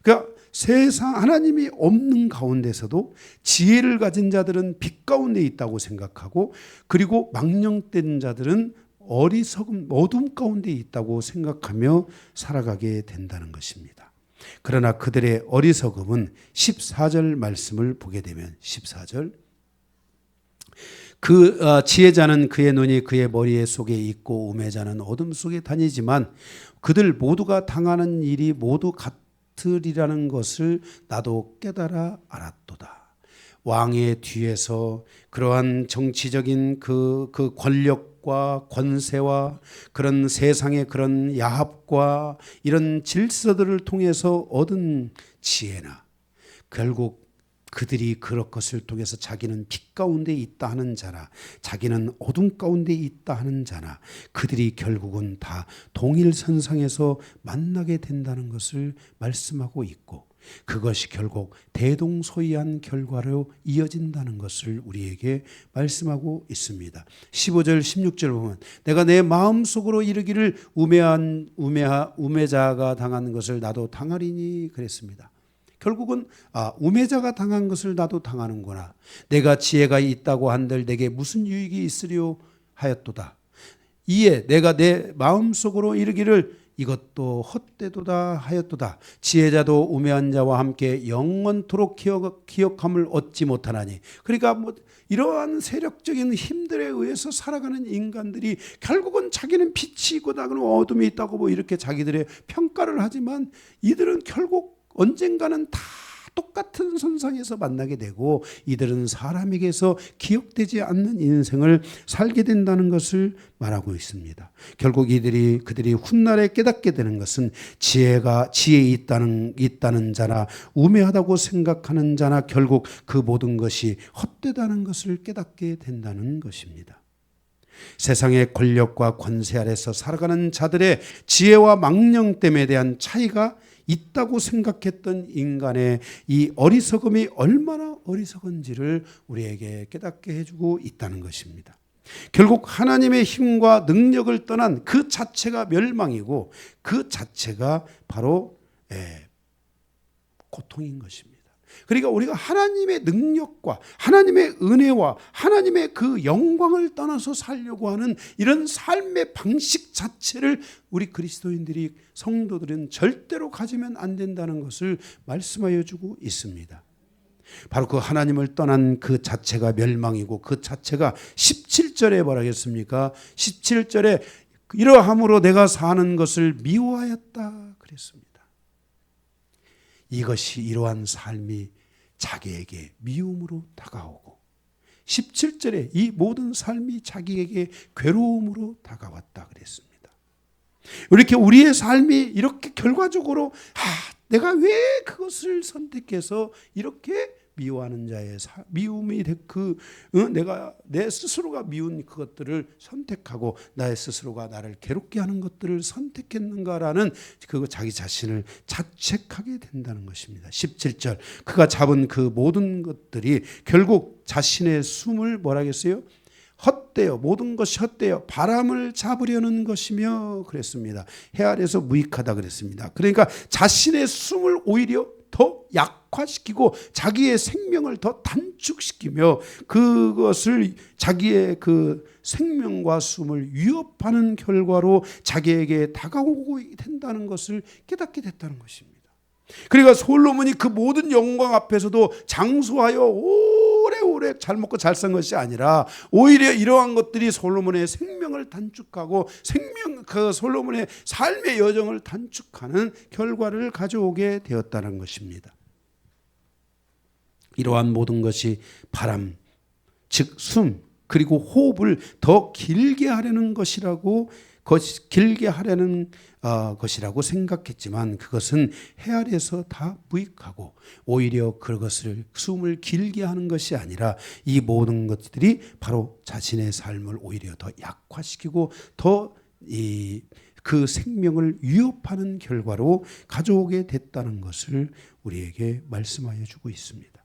그러니까 세상 하나님이 없는 가운데서도 지혜를 가진 자들은 빛 가운데 있다고 생각하고, 그리고 망령된 자들은 어리석음 어둠 가운데 있다고 생각하며 살아가게 된다는 것입니다. 그러나 그들의 어리석음은 14절 말씀을 보게 되면 14절 그 지혜자는 그의 눈이 그의 머리 속에 있고 우매자는 어둠 속에 다니지만 그들 모두가 당하는 일이 모두 같으리라는 것을 나도 깨달아 알았도다. 왕의 뒤에서 그러한 정치적인 그 권력과 권세와 그런 세상의 그런 야합과 이런 질서들을 통해서 얻은 지혜나, 결국 그들이 그럴 것을 통해서 자기는 빛 가운데 있다 하는 자나 자기는 어둠 가운데 있다 하는 자나, 그들이 결국은 다 동일선상에서 만나게 된다는 것을 말씀하고 있고, 그것이 결국 대동소이한 결과로 이어진다는 것을 우리에게 말씀하고 있습니다. 15절 16절 보면 내가 내 마음속으로 이르기를 우매자가 당한 것을 나도 당하리니 그랬습니다. 결국은 우매자가 당한 것을 나도 당하는구나. 내가 지혜가 있다고 한들 내게 무슨 유익이 있으려 하였도다. 이에 내가 내 마음속으로 이르기를 이것도 헛되도다 하였도다. 지혜자도 우매한 자와 함께 영원토록 기억함을 얻지 못하나니. 그러니까 이러한 세력적인 힘들에 의해서 살아가는 인간들이 결국은 자기는 빛이 있고 나는 어둠이 있다고 이렇게 자기들의 평가를 하지만 이들은 결국 언젠가는 다 똑같은 선상에서 만나게 되고 이들은 사람에게서 기억되지 않는 인생을 살게 된다는 것을 말하고 있습니다. 결국 그들이 훗날에 깨닫게 되는 것은 지혜 있다는 자나 우매하다고 생각하는 자나 결국 그 모든 것이 헛되다는 것을 깨닫게 된다는 것입니다. 세상의 권력과 권세 아래서 살아가는 자들의 지혜와 망령됨에 대한 차이가 있다고 생각했던 인간의 이 어리석음이 얼마나 어리석은지를 우리에게 깨닫게 해주고 있다는 것입니다. 결국 하나님의 힘과 능력을 떠난 그 자체가 멸망이고 그 자체가 바로 고통인 것입니다. 그러니까 우리가 하나님의 능력과 하나님의 은혜와 하나님의 그 영광을 떠나서 살려고 하는 이런 삶의 방식 자체를 우리 그리스도인들이 성도들은 절대로 가지면 안 된다는 것을 말씀하여 주고 있습니다. 바로 그 하나님을 떠난 그 자체가 멸망이고 그 자체가 17절에 뭐라겠습니까? 17절에 이러함으로 내가 사는 것을 미워하였다 그랬습니다. 이것이 이러한 삶이 자기에게 미움으로 다가오고 17절에 이 모든 삶이 자기에게 괴로움으로 다가왔다 그랬습니다. 이렇게 우리의 삶이 이렇게 결과적으로 내가 왜 그것을 선택해서 이렇게 미워하는 자의 미움이 내가 내 스스로가 미운 그것들을 선택하고 나의 스스로가 나를 괴롭게 하는 것들을 선택했는가라는 그 자기 자신을 자책하게 된다는 것입니다. 17절 그가 잡은 그 모든 것들이 결국 자신의 숨을 뭐라겠어요? 헛되어 모든 것이 헛되어 바람을 잡으려는 것이며 그랬습니다. 해 아래서 무익하다 그랬습니다. 그러니까 자신의 숨을 오히려 더 약화시키고 자기의 생명을 더 단축시키며 그것을 자기의 그 생명과 숨을 위협하는 결과로 자기에게 다가오고 된다는 것을 깨닫게 됐다는 것입니다. 그러니까 솔로몬이 그 모든 영광 앞에서도 장수하여 오래오래 잘 먹고 잘 산 것이 아니라 오히려 이러한 것들이 솔로몬의 생명을 단축하고 그 솔로몬의 삶의 여정을 단축하는 결과를 가져오게 되었다는 것입니다. 이러한 모든 것이 바람, 즉 숨, 그리고 호흡을 더 길게 하려는 것이라고 생각했지만 그것은 해 아래서 다 무익하고 오히려 그것을 숨을 길게 하는 것이 아니라 이 모든 것들이 바로 자신의 삶을 오히려 더 약화시키고 더 그 생명을 위협하는 결과로 가져오게 됐다는 것을 우리에게 말씀하여 주고 있습니다.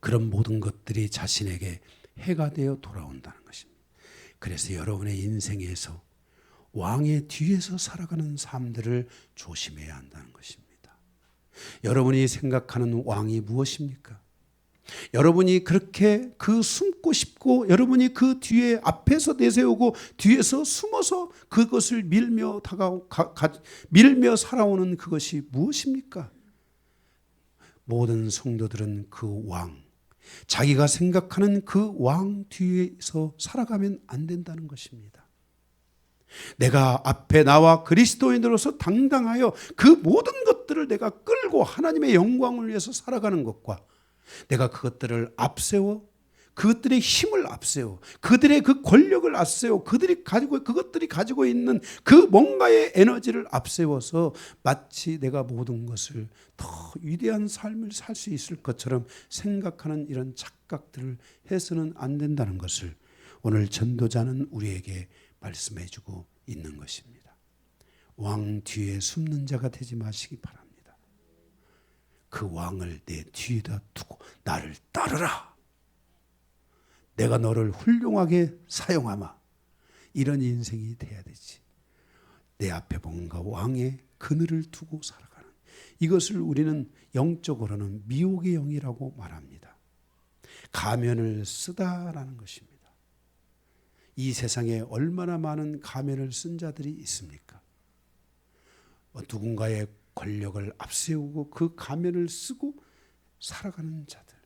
그런 모든 것들이 자신에게 해가 되어 돌아온다는 것입니다. 그래서 여러분의 인생에서 왕의 뒤에서 살아가는 삶들을 조심해야 한다는 것입니다. 여러분이 생각하는 왕이 무엇입니까? 여러분이 그렇게 그 숨고 싶고 여러분이 그 뒤에 앞에서 내세우고 뒤에서 숨어서 그것을 밀며 살아오는 그것이 무엇입니까? 모든 성도들은 그 왕, 자기가 생각하는 그 왕 뒤에서 살아가면 안 된다는 것입니다. 내가 앞에 나와 그리스도인으로서 당당하여 그 모든 것들을 내가 끌고 하나님의 영광을 위해서 살아가는 것과 내가 그것들을 앞세워 그것들의 힘을 앞세워 그들의 그 권력을 앞세워 그것들이 가지고 있는 그 뭔가의 에너지를 앞세워서 마치 내가 모든 것을 더 위대한 삶을 살 수 있을 것처럼 생각하는 이런 착각들을 해서는 안 된다는 것을 오늘 전도자는 우리에게 말씀해 주고 있는 것입니다. 왕 뒤에 숨는 자가 되지 마시기 바랍니다. 그 왕을 내 뒤에다 두고 나를 따르라. 내가 너를 훌륭하게 사용하마. 이런 인생이 돼야 되지. 내 앞에 뭔가 왕의 그늘을 두고 살아가는 이것을 우리는 영적으로는 미혹의 영이라고 말합니다. 가면을 쓰다라는 것입니다. 이 세상에 얼마나 많은 가면을 쓴 자들이 있습니까? 누군가의 권력을 앞세우고 그 가면을 쓰고 살아가는 자들.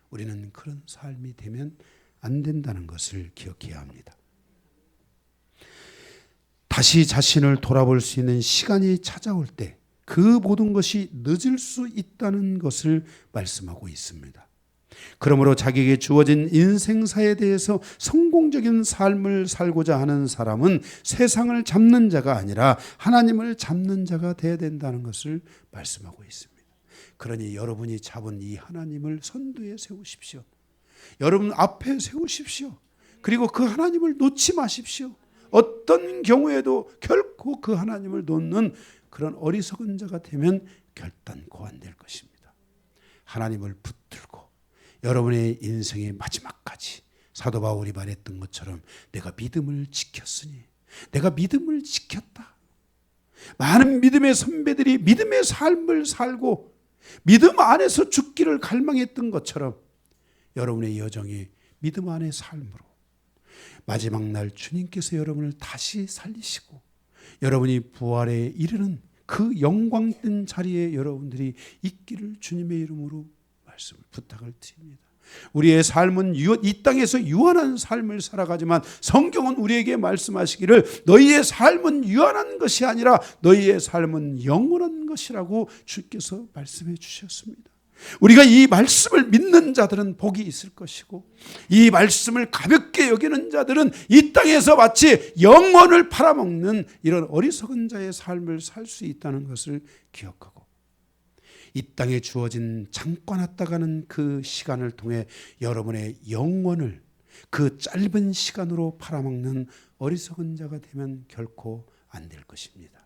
우리는 그런 삶이 되면 안 된다는 것을 기억해야 합니다. 다시 자신을 돌아볼 수 있는 시간이 찾아올 때 그 모든 것이 늦을 수 있다는 것을 말씀하고 있습니다. 그러므로 자기에게 주어진 인생사에 대해서 성공적인 삶을 살고자 하는 사람은 세상을 잡는 자가 아니라 하나님을 잡는 자가 되어야 된다는 것을 말씀하고 있습니다. 그러니 여러분이 잡은 이 하나님을 선두에 세우십시오. 여러분 앞에 세우십시오. 그리고 그 하나님을 놓지 마십시오. 어떤 경우에도 결코 그 하나님을 놓는 그런 어리석은 자가 되면 결단코 안 될 것입니다. 하나님을 붙들고 여러분의 인생의 마지막까지 사도 바울이 말했던 것처럼 내가 믿음을 지켰으니, 내가 믿음을 지켰다. 많은 믿음의 선배들이 믿음의 삶을 살고 믿음 안에서 죽기를 갈망했던 것처럼 여러분의 여정이 믿음 안의 삶으로 마지막 날 주님께서 여러분을 다시 살리시고 여러분이 부활에 이르는 그 영광된 자리에 여러분들이 있기를 주님의 이름으로 말씀을 부탁을 드립니다. 우리의 삶은 이 땅에서 유한한 삶을 살아가지만 성경은 우리에게 말씀하시기를 너희의 삶은 유한한 것이 아니라 너희의 삶은 영원한 것이라고 주께서 말씀해 주셨습니다. 우리가 이 말씀을 믿는 자들은 복이 있을 것이고 이 말씀을 가볍게 여기는 자들은 이 땅에서 마치 영혼을 팔아먹는 이런 어리석은 자의 삶을 살 수 있다는 것을 기억하고 이 땅에 주어진 잠깐 왔다 가는 그 시간을 통해 여러분의 영혼을 그 짧은 시간으로 팔아먹는 어리석은 자가 되면 결코 안 될 것입니다.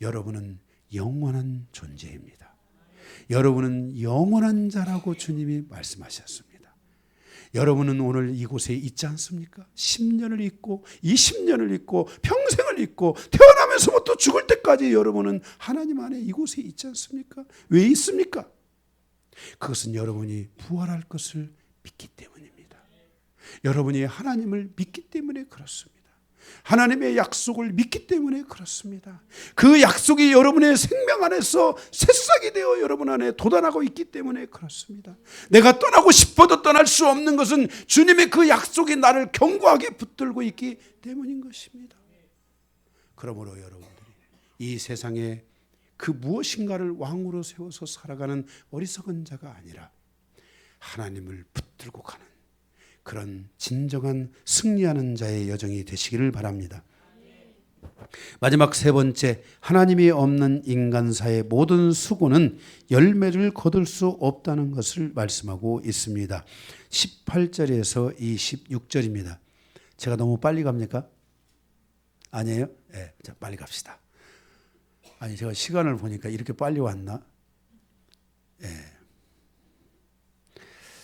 여러분은 영원한 존재입니다. 여러분은 영원한 자라고 주님이 말씀하셨습니다. 여러분은 오늘 이곳에 있지 않습니까? 10년을 있고 20년을 있고 평생을 있고 태어나면서부터 죽을 때까지 여러분은 하나님 안에 이곳에 있지 않습니까? 왜 있습니까? 그것은 여러분이 부활할 것을 믿기 때문입니다. 여러분이 하나님을 믿기 때문에 그렇습니다. 하나님의 약속을 믿기 때문에 그렇습니다. 그 약속이 여러분의 생명 안에서 새싹이 되어 여러분 안에 돋아나고 있기 때문에 그렇습니다. 내가 떠나고 싶어도 떠날 수 없는 것은 주님의 그 약속이 나를 견고하게 붙들고 있기 때문인 것입니다. 그러므로 여러분들이 이 세상에 그 무엇인가를 왕으로 세워서 살아가는 어리석은 자가 아니라 하나님을 붙들고 가는 그런 진정한 승리하는 자의 여정이 되시기를 바랍니다. 마지막 세 번째, 하나님이 없는 인간사의 모든 수고는 열매를 거둘 수 없다는 것을 말씀하고 있습니다. 18절에서 26절입니다. 제가 너무 빨리 갑니까? 아니에요? 네, 자, 빨리 갑시다. 아니, 제가 시간을 보니까 이렇게 빨리 왔나? 네.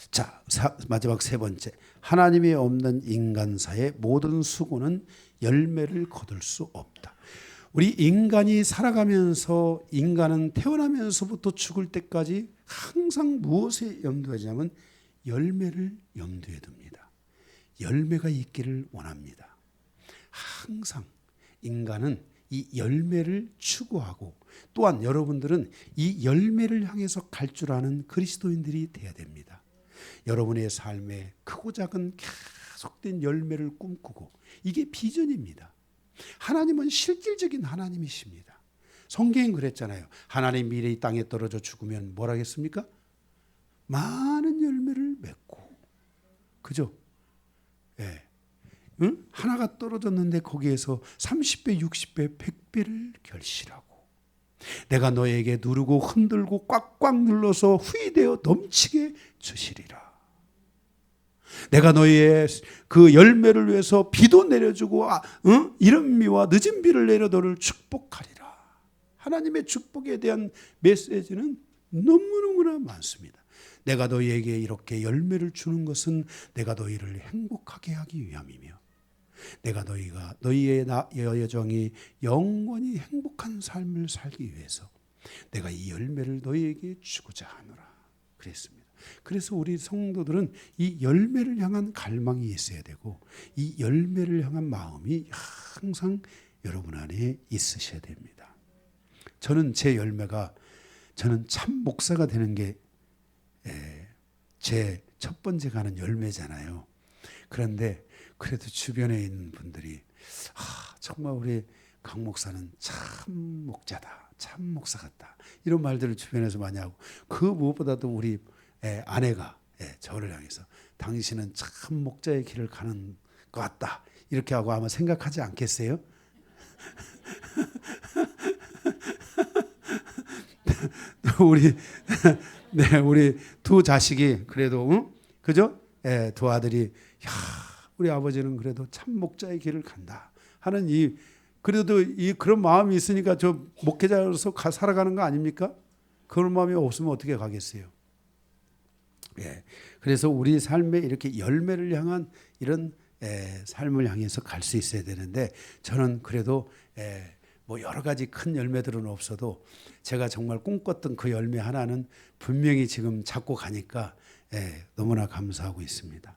자, 마지막 세 번째. 하나님이 없는 인간사의 모든 수고는 열매를 거둘 수 없다. 우리 인간이 살아가면서 인간은 태어나면서부터 죽을 때까지 항상 무엇에 염두하냐면 열매를 염두에 둡니다. 열매가 있기를 원합니다. 항상 인간은 이 열매를 추구하고 또한 여러분들은 이 열매를 향해서 갈 줄 아는 그리스도인들이 되어야 됩니다. 여러분의 삶에 크고 작은 계속된 열매를 꿈꾸고 이게 비전입니다. 하나님은 실질적인 하나님이십니다. 성경은 그랬잖아요. 하나님 미래 이 땅에 떨어져 죽으면 뭘 하겠습니까? 많은 열매를 맺고, 그죠? 예. 응? 하나가 떨어졌는데 거기에서 30배, 60배, 100배를 결실하고 내가 너에게 누르고 흔들고 꽉꽉 눌러서 후이되어 넘치게 주시리라. 내가 너의 그 열매를 위해서 비도 내려주고 이른 비와 늦은 비를 내려 너를 축복하리라. 하나님의 축복에 대한 메시지는 너무너무나 많습니다. 내가 너희에게 이렇게 열매를 주는 것은 내가 너희를 행복하게 하기 위함이며 내가 너희의 여정이 영원히 행복한 삶을 살기 위해서 내가 이 열매를 너희에게 주고자 하노라 그랬습니다. 그래서 우리 성도들은 이 열매를 향한 갈망이 있어야 되고 이 열매를 향한 마음이 항상 여러분 안에 있으셔야 됩니다. 저는 제 열매가 저는 참 목사가 되는 게 제 첫 번째 가는 열매잖아요. 그런데 그래도 주변에 있는 분들이 정말 우리 강 목사는 참 목자다, 참 목사 같다, 이런 말들을 주변에서 많이 하고, 그 무엇보다도 우리 아내가 저를 향해서 당신은 참 목자의 길을 가는 것 같다, 이렇게 하고 아마 생각하지 않겠어요? 우리 우리 두 자식이 그래도 그죠? 두 아들이 우리 아버지는 그래도 참 목자의 길을 간다 하는 그래도 그런 마음이 있으니까 저 목회자로서 살아가는 거 아닙니까? 그런 마음이 없으면 어떻게 가겠어요? 그래서 우리 삶에 이렇게 열매를 향한 이런 삶을 향해서 갈 수 있어야 되는데, 저는 그래도 뭐 여러 가지 큰 열매들은 없어도 제가 정말 꿈꿨던 그 열매 하나는 분명히 지금 잡고 가니까 너무나 감사하고 있습니다.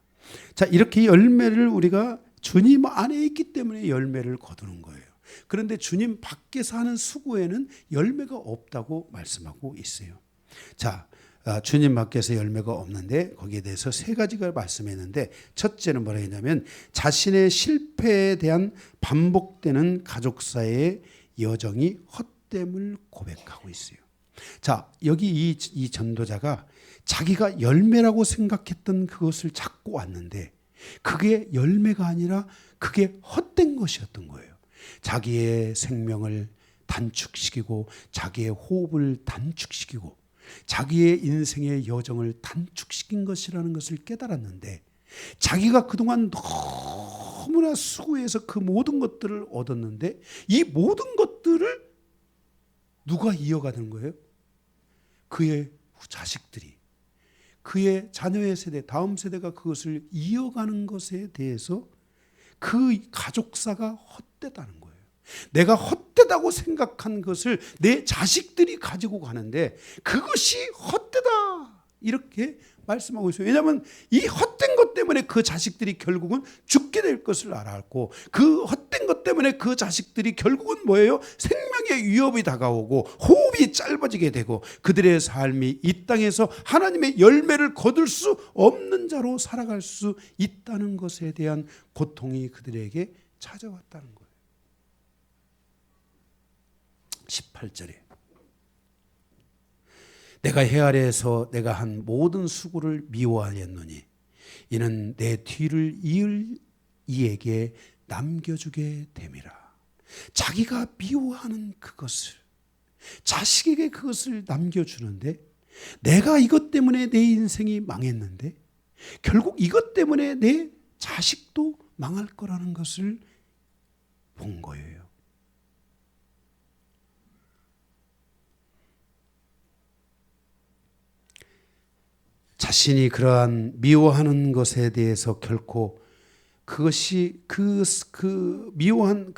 자, 이렇게 열매를 우리가 주님 안에 있기 때문에 열매를 거두는 거예요. 그런데 주님 밖에서 하는 수고에는 열매가 없다고 말씀하고 있어요. 자, 주님 밖에서 열매가 없는데 거기에 대해서 세 가지가 말씀했는데, 첫째는 뭐라 했냐면 자신의 실패에 대한 반복되는 가족사의 여정이 헛됨을 고백하고 있어요. 자, 여기 이 전도자가 자기가 열매라고 생각했던 그것을 잡고 왔는데 그게 열매가 아니라 그게 헛된 것이었던 거예요. 자기의 생명을 단축시키고 자기의 호흡을 단축시키고 자기의 인생의 여정을 단축시킨 것이라는 것을 깨달았는데, 자기가 그동안 너무나 수고해서 그 모든 것들을 얻었는데 이 모든 것들을 누가 이어가는 거예요? 그의 자식들이, 그의 자녀의 세대, 다음 세대가 그것을 이어가는 것에 대해서 그 가족사가 헛되다는 거예요. 내가 헛되다고 생각한 것을 내 자식들이 가지고 가는데 그것이 헛되다, 이렇게 말씀하고 있어요. 왜냐하면 이 헛된 것 때문에 그 자식들이 결국은 죽게 될 것을 알았고, 그 헛된 것 때문에 그 자식들이 결국은 뭐예요? 생명의 위협이 다가오고 호흡이 짧아지게 되고 그들의 삶이 이 땅에서 하나님의 열매를 거둘 수 없는 자로 살아갈 수 있다는 것에 대한 고통이 그들에게 찾아왔다는 거예요. 18절에 내가 해 아래에서 내가 한 모든 수고를 미워하였노니 이는 내 뒤를 이을 이에게 남겨주게 됨이라. 자기가 미워하는 그것을 자식에게 그것을 남겨주는데, 내가 이것 때문에 내 인생이 망했는데 결국 이것 때문에 내 자식도 망할 거라는 것을 본 거예요. 자신이 그러한 미워하는 것에 대해서 결코 그것이 미워한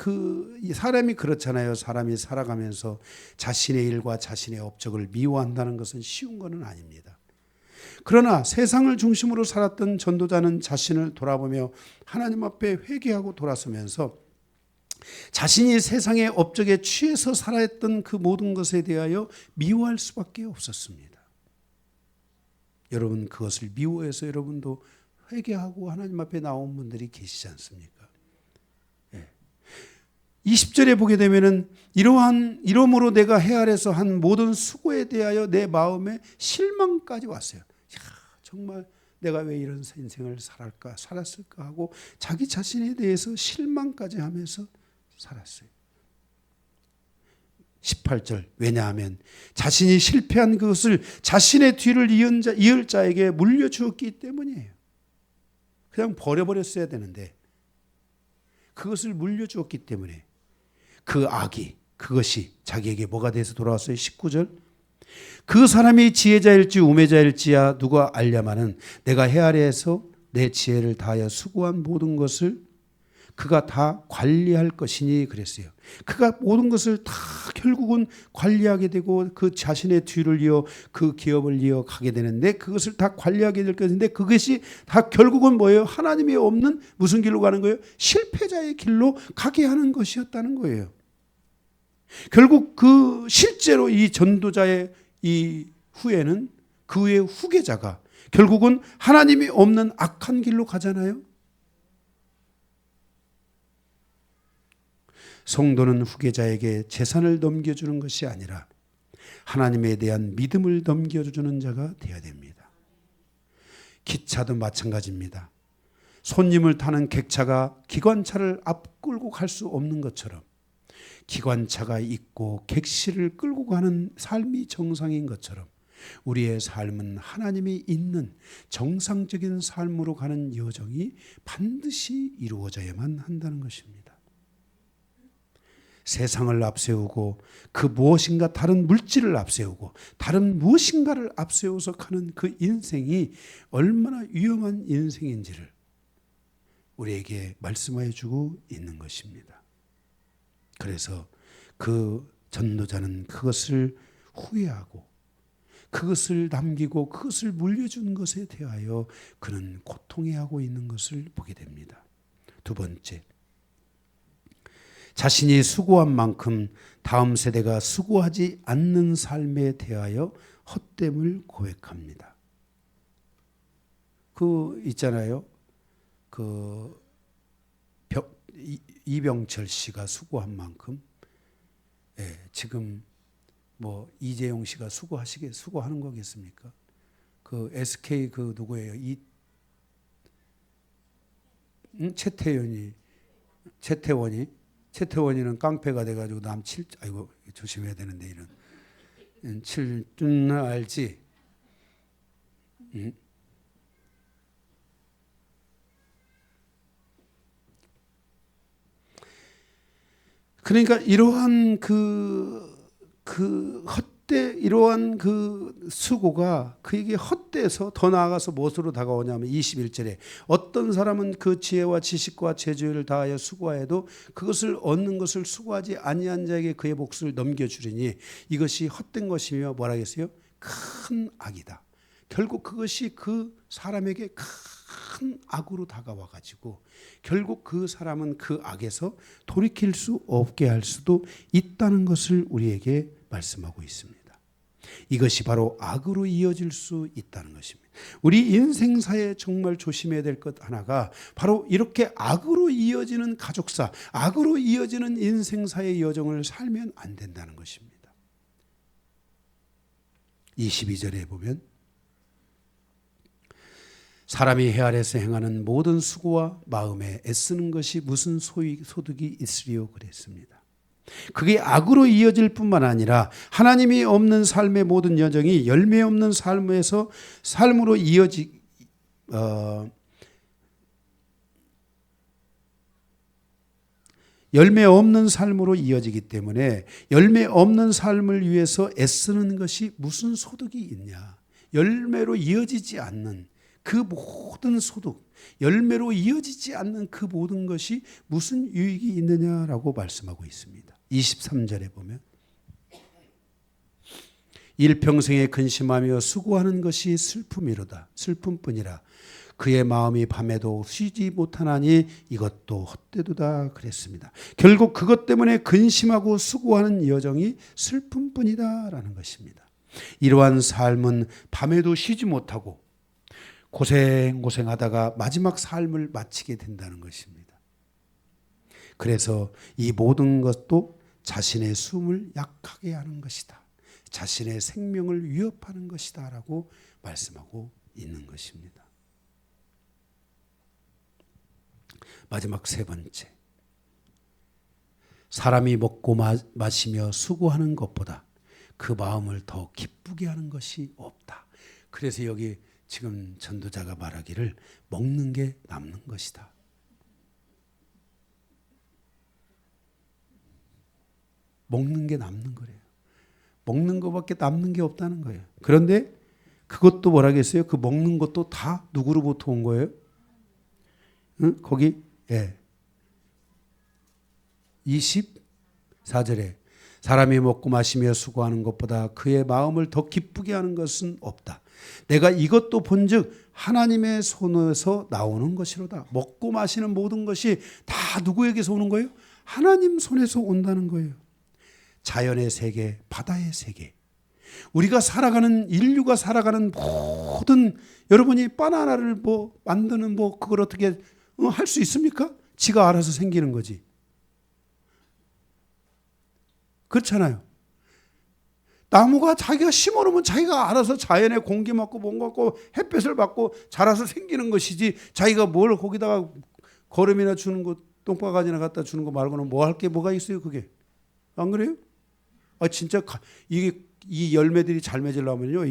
사람이 그렇잖아요. 사람이 살아가면서 자신의 일과 자신의 업적을 미워한다는 것은 쉬운 것은 아닙니다. 그러나 세상을 중심으로 살았던 전도자는 자신을 돌아보며 하나님 앞에 회개하고 돌아서면서 자신이 세상의 업적에 취해서 살아했던 그 모든 것에 대하여 미워할 수밖에 없었습니다. 여러분, 그것을 미워해서 여러분도 회개하고 하나님 앞에 나온 분들이 계시지 않습니까? 20절에 보게 되면은 이러므로 내가 해 아래서 한 모든 수고에 대하여 내 마음에 실망까지 왔어요. 정말 내가 왜 이런 인생을 살았을까 하고 자기 자신에 대해서 실망까지 하면서 살았어요. 18절, 왜냐하면 자신이 실패한 그것을 자신의 뒤를 이을 자에게 물려주었기 때문이에요. 그냥 버려버렸어야 되는데 그것을 물려주었기 때문에 그 악이, 그것이 자기에게 뭐가 돼서 돌아왔어요? 19절, 그 사람이 지혜자일지 우매자일지야 누가 알랴마는 내가 해 아래에서 내 지혜를 다하여 수고한 모든 것을 그가 다 관리할 것이니 그랬어요. 그가 모든 것을 다 결국은 관리하게 되고 그 자신의 뒤를 이어 그 기업을 이어 가게 되는데 그것을 다 관리하게 될 것인데 그것이 다 결국은 뭐예요? 하나님이 없는 무슨 길로 가는 거예요? 실패자의 길로 가게 하는 것이었다는 거예요. 결국 그 실제로 이 전도자의 이 후에는 그의 후계자가 결국은 하나님이 없는 악한 길로 가잖아요. 성도는 후계자에게 재산을 넘겨주는 것이 아니라 하나님에 대한 믿음을 넘겨주는 자가 되어야 됩니다. 기차도 마찬가지입니다. 손님을 타는 객차가 기관차를 앞끌고 갈 수 없는 것처럼 기관차가 있고 객실을 끌고 가는 삶이 정상인 것처럼 우리의 삶은 하나님이 있는 정상적인 삶으로 가는 여정이 반드시 이루어져야만 한다는 것입니다. 세상을 앞세우고 그 무엇인가 다른 물질을 앞세우고 다른 무엇인가를 앞세워서 가는 그 인생이 얼마나 위험한 인생인지를 우리에게 말씀하여 주고 있는 것입니다. 그래서 그 전도자는 그것을 후회하고 그것을 남기고 그것을 물려준 것에 대하여 그는 고통해하고 있는 것을 보게 됩니다. 두 번째, 자신이 수고한 만큼 다음 세대가 수고하지 않는 삶에 대하여 헛됨을 고백합니다. 그 있잖아요. 이병철 씨가 수고한 만큼, 지금 뭐 이재용 씨가 수고하는 거겠습니까? 그 SK 그 누구예요? 채태원이는 깡패가 돼가지고 아이고 조심해야 되는데 이런 칠준 알지? 그러니까 이러한 이러한 그 수고가 그에게 헛돼서 더 나아가서 무엇으로 다가오냐면 21절에 어떤 사람은 그 지혜와 지식과 재주를 다하여 수고하여도 그것을 얻는 것을 수고하지 아니한 자에게 그의 몫을 넘겨주리니 이것이 헛된 것이며 뭐라 했어요? 큰 악이다. 결국 그것이 그 사람에게 큰 악으로 다가와 가지고 결국 그 사람은 그 악에서 돌이킬 수 없게 할 수도 있다는 것을 우리에게 말씀하고 있습니다. 이것이 바로 악으로 이어질 수 있다는 것입니다. 우리 인생사에 정말 조심해야 될 것 하나가 바로 이렇게 악으로 이어지는 가족사, 악으로 이어지는 인생사의 여정을 살면 안 된다는 것입니다. 22절에 보면 사람이 해 아래서 행하는 모든 수고와 마음에 애쓰는 것이 무슨 소득이 있으리요 그랬습니다. 그게 악으로 이어질 뿐만 아니라 하나님이 없는 삶의 모든 여정이 열매 없는 삶에서 삶으로 열매 없는 삶으로 이어지기 때문에 열매 없는 삶을 위해서 애쓰는 것이 무슨 소득이 있냐. 열매로 이어지지 않는 그 모든 소득, 열매로 이어지지 않는 그 모든 것이 무슨 유익이 있느냐라고 말씀하고 있습니다. 23절에 보면 일평생에 근심하며 수고하는 것이 슬픔뿐이라 그의 마음이 밤에도 쉬지 못하나니 이것도 헛되도다 그랬습니다. 결국 그것 때문에 근심하고 수고하는 여정이 슬픔뿐이다라는 것입니다. 이러한 삶은 밤에도 쉬지 못하고 고생하다가 마지막 삶을 마치게 된다는 것입니다. 그래서 이 모든 것도 자신의 숨을 약하게 하는 것이다. 자신의 생명을 위협하는 것이다 라고 말씀하고 있는 것입니다. 마지막 세 번째, 사람이 먹고 마시며 수고하는 것보다 그 마음을 더 기쁘게 하는 것이 없다. 그래서 여기 지금 전도자가 말하기를 먹는 게 남는 것이다. 먹는 게 남는 거래요. 먹는 것밖에 남는 게 없다는 거예요. 그런데 그것도 뭐라겠어요? 그 먹는 것도 다 누구로부터 온 거예요? 응? 거기 24절에 사람이 먹고 마시며 수고하는 것보다 그의 마음을 더 기쁘게 하는 것은 없다. 내가 이것도 본즉 하나님의 손에서 나오는 것이로다. 먹고 마시는 모든 것이 다 누구에게서 오는 거예요? 하나님 손에서 온다는 거예요. 자연의 세계, 바다의 세계, 우리가 살아가는 인류가 살아가는 모든 여러분이 바나나를 만드는 그걸 어떻게 할 수 있습니까? 지가 알아서 생기는 거지. 그렇잖아요. 나무가 자기가 심어놓으면 자기가 알아서 자연의 공기 맞고 뭔가 갖고 햇볕을 받고 자라서 생기는 것이지, 자기가 뭘 거기다가 거름이나 주는 거, 똥바가지나 갖다 주는 거 말고는 뭐 할 게 뭐가 있어요, 그게. 안 그래요? 진짜 이게 이 열매들이 잘 맺으려면요,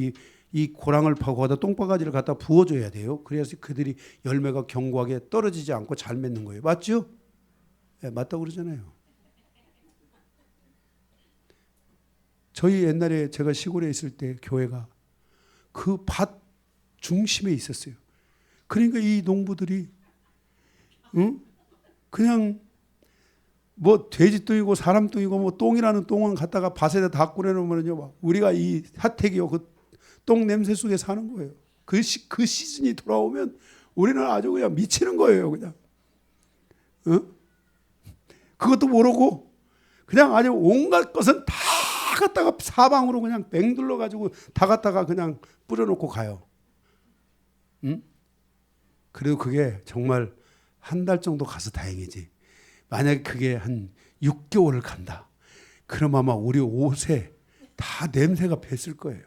이 고랑을 파고 거기다 똥바가지를 갖다 부어줘야 돼요. 그래서 그들이 열매가 견고하게 떨어지지 않고 잘 맺는 거예요. 맞죠? 네, 맞다고 그러잖아요. 저희 옛날에 제가 시골에 있을 때 교회가 그 밭 중심에 있었어요. 그러니까 이 농부들이 그냥 뭐 돼지똥이고 사람똥이고 뭐 똥이라는 똥은 갖다가 밭에다 다 꾸려놓으면요, 우리가 이 하택이요, 그 똥 냄새 속에 사는 거예요. 그 시즌이 돌아오면 우리는 아주 그냥 미치는 거예요, 그냥. 그것도 모르고 그냥 아주 온갖 것은 다 갖다가 사방으로 그냥 맹둘러 가지고 다 갖다가 그냥 뿌려놓고 가요. 그래도 그게 정말 한 달 정도 가서 다행이지. 만약에 그게 한 6개월을 간다. 그럼 아마 우리 옷에 다 냄새가 뱄을 거예요.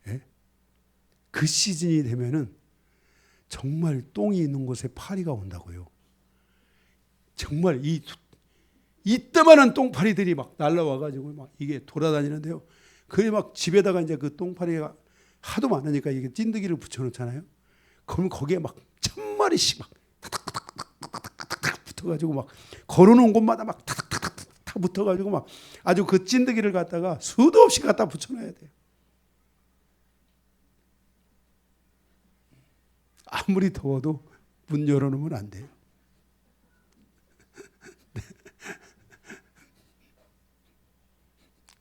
예? 그 시즌이 되면은 정말 똥이 있는 곳에 파리가 온다고요. 정말 이때만한 똥파리들이 막 날라와가지고 막 이게 돌아다니는데요. 그게 막 집에다가 이제 그 똥파리가 하도 많으니까 이게 찐득이를 붙여놓잖아요. 그러면 거기에 막 1000마리씩 막 탁탁탁탁탁탁 붙어가지고 막 걸어놓은 곳마다 막 탁탁탁탁 붙어가지고 막 아주 그 찐득이를 갖다가 수도 없이 갖다 붙여놔야 돼요. 아무리 더워도 문 열어놓으면 안 돼요.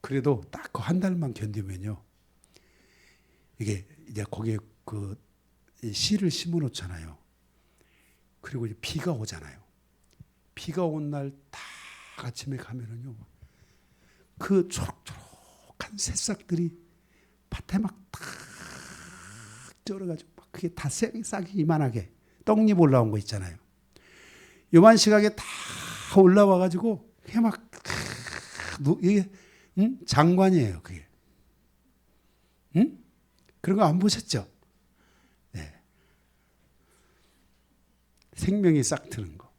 그래도 딱 그 한 달만 견디면요, 이게 이제 거기에 그 씨를 심어 놓잖아요. 그리고 이제 비가 오잖아요. 비가 온 날 딱 아침에 가면은요, 그 초록초록한 새싹들이 밭에 막 탁 쩔어가지고 막 그게 다 싹이 이만하게 떡잎 올라온 거 있잖아요. 요만 시각에 다 올라와가지고 그냥 막 이게 장관이에요, 그게. 그런 거 안 보셨죠? 네. 생명이 싹 트는 거.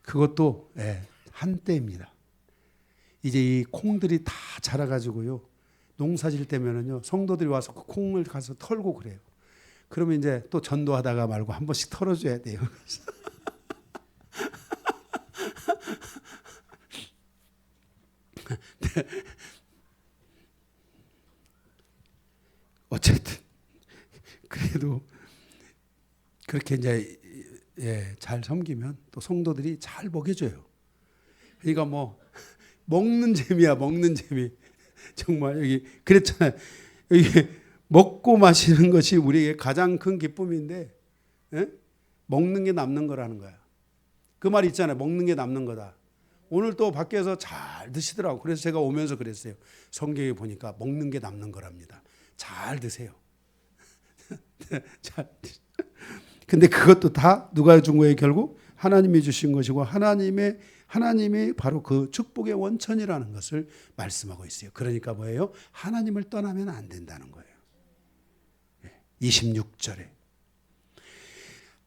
그것도 한때입니다. 이제 이 콩들이 다 자라가지고요, 농사질 때면은요, 성도들이 와서 그 콩을 가서 털고 그래요. 그러면 이제 또 전도하다가 말고 한 번씩 털어줘야 돼요. 어쨌든 그래도 그렇게 이제 잘 섬기면 또 성도들이 잘 먹여줘요. 그러니까 뭐 먹는 재미야, 먹는 재미. 정말 여기 그랬잖아요. 여기 먹고 마시는 것이 우리에게 가장 큰 기쁨인데, 먹는 게 남는 거라는 거야. 그 말 있잖아요. 먹는 게 남는 거다. 오늘 또 밖에서 잘 드시더라고. 그래서 제가 오면서 그랬어요. 성경에 보니까 먹는 게 남는 거랍니다. 잘 드세요. 근데 그것도 다 누가 준 거예요? 결국 하나님이 주신 것이고, 하나님이 바로 그 축복의 원천이라는 것을 말씀하고 있어요. 그러니까 뭐예요? 하나님을 떠나면 안 된다는 거예요. 26절에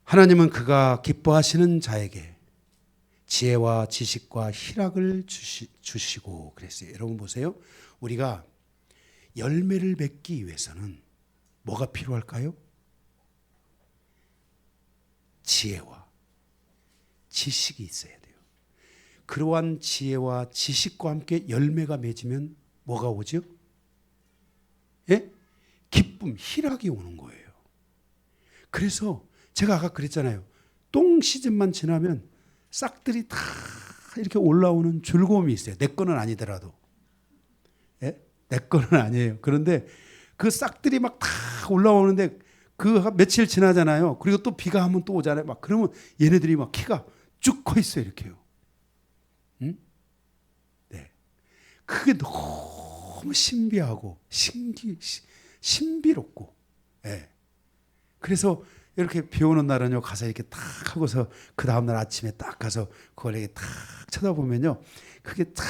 하나님은 그가 기뻐하시는 자에게 지혜와 지식과 희락을 주시고 그랬어요. 여러분 보세요. 우리가 열매를 맺기 위해서는 뭐가 필요할까요? 지혜와 지식이 있어야 돼요. 그러한 지혜와 지식과 함께 열매가 맺으면 뭐가 오죠? 예? 기쁨, 희락이 오는 거예요. 그래서 제가 아까 그랬잖아요. 똥 시즌만 지나면 싹들이 다 이렇게 올라오는 즐거움이 있어요. 내 거는 아니더라도. 예? 내 거는 아니에요. 그런데 그 싹들이 막 다 올라오는데 그 며칠 지나잖아요. 그리고 또 비가 한번 또 오잖아요. 막 그러면 얘네들이 막 키가 쭉 커 있어요. 이렇게요. 응? 네. 그게 너무 신비하고 신비롭고. 예. 그래서 이렇게 비 오는 날은요, 가서 이렇게 탁 하고서 그 다음날 아침에 딱 가서 그걸 이렇게 탁 쳐다보면요, 그게 탁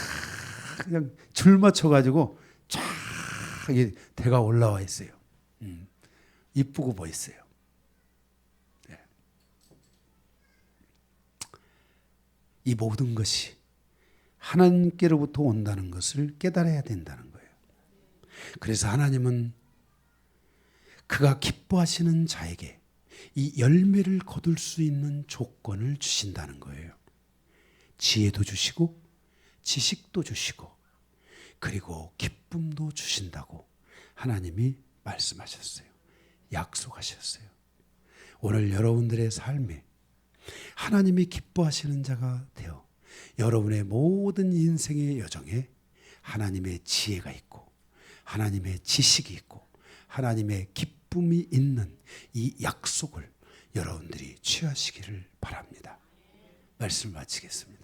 그냥 줄 맞춰가지고 쫙 대가 올라와 있어요. 이쁘고 멋있어요. 네. 이 모든 것이 하나님께로부터 온다는 것을 깨달아야 된다는 거예요. 그래서 하나님은 그가 기뻐하시는 자에게 이 열매를 거둘 수 있는 조건을 주신다는 거예요. 지혜도 주시고 지식도 주시고 그리고 기쁨도 주신다고 하나님이 말씀하셨어요. 약속하셨어요. 오늘 여러분들의 삶에 하나님이 기뻐하시는 자가 되어 여러분의 모든 인생의 여정에 하나님의 지혜가 있고 하나님의 지식이 있고 하나님의 기쁨이 있는 이 약속을 여러분들이 취하시기를 바랍니다. 말씀을 마치겠습니다.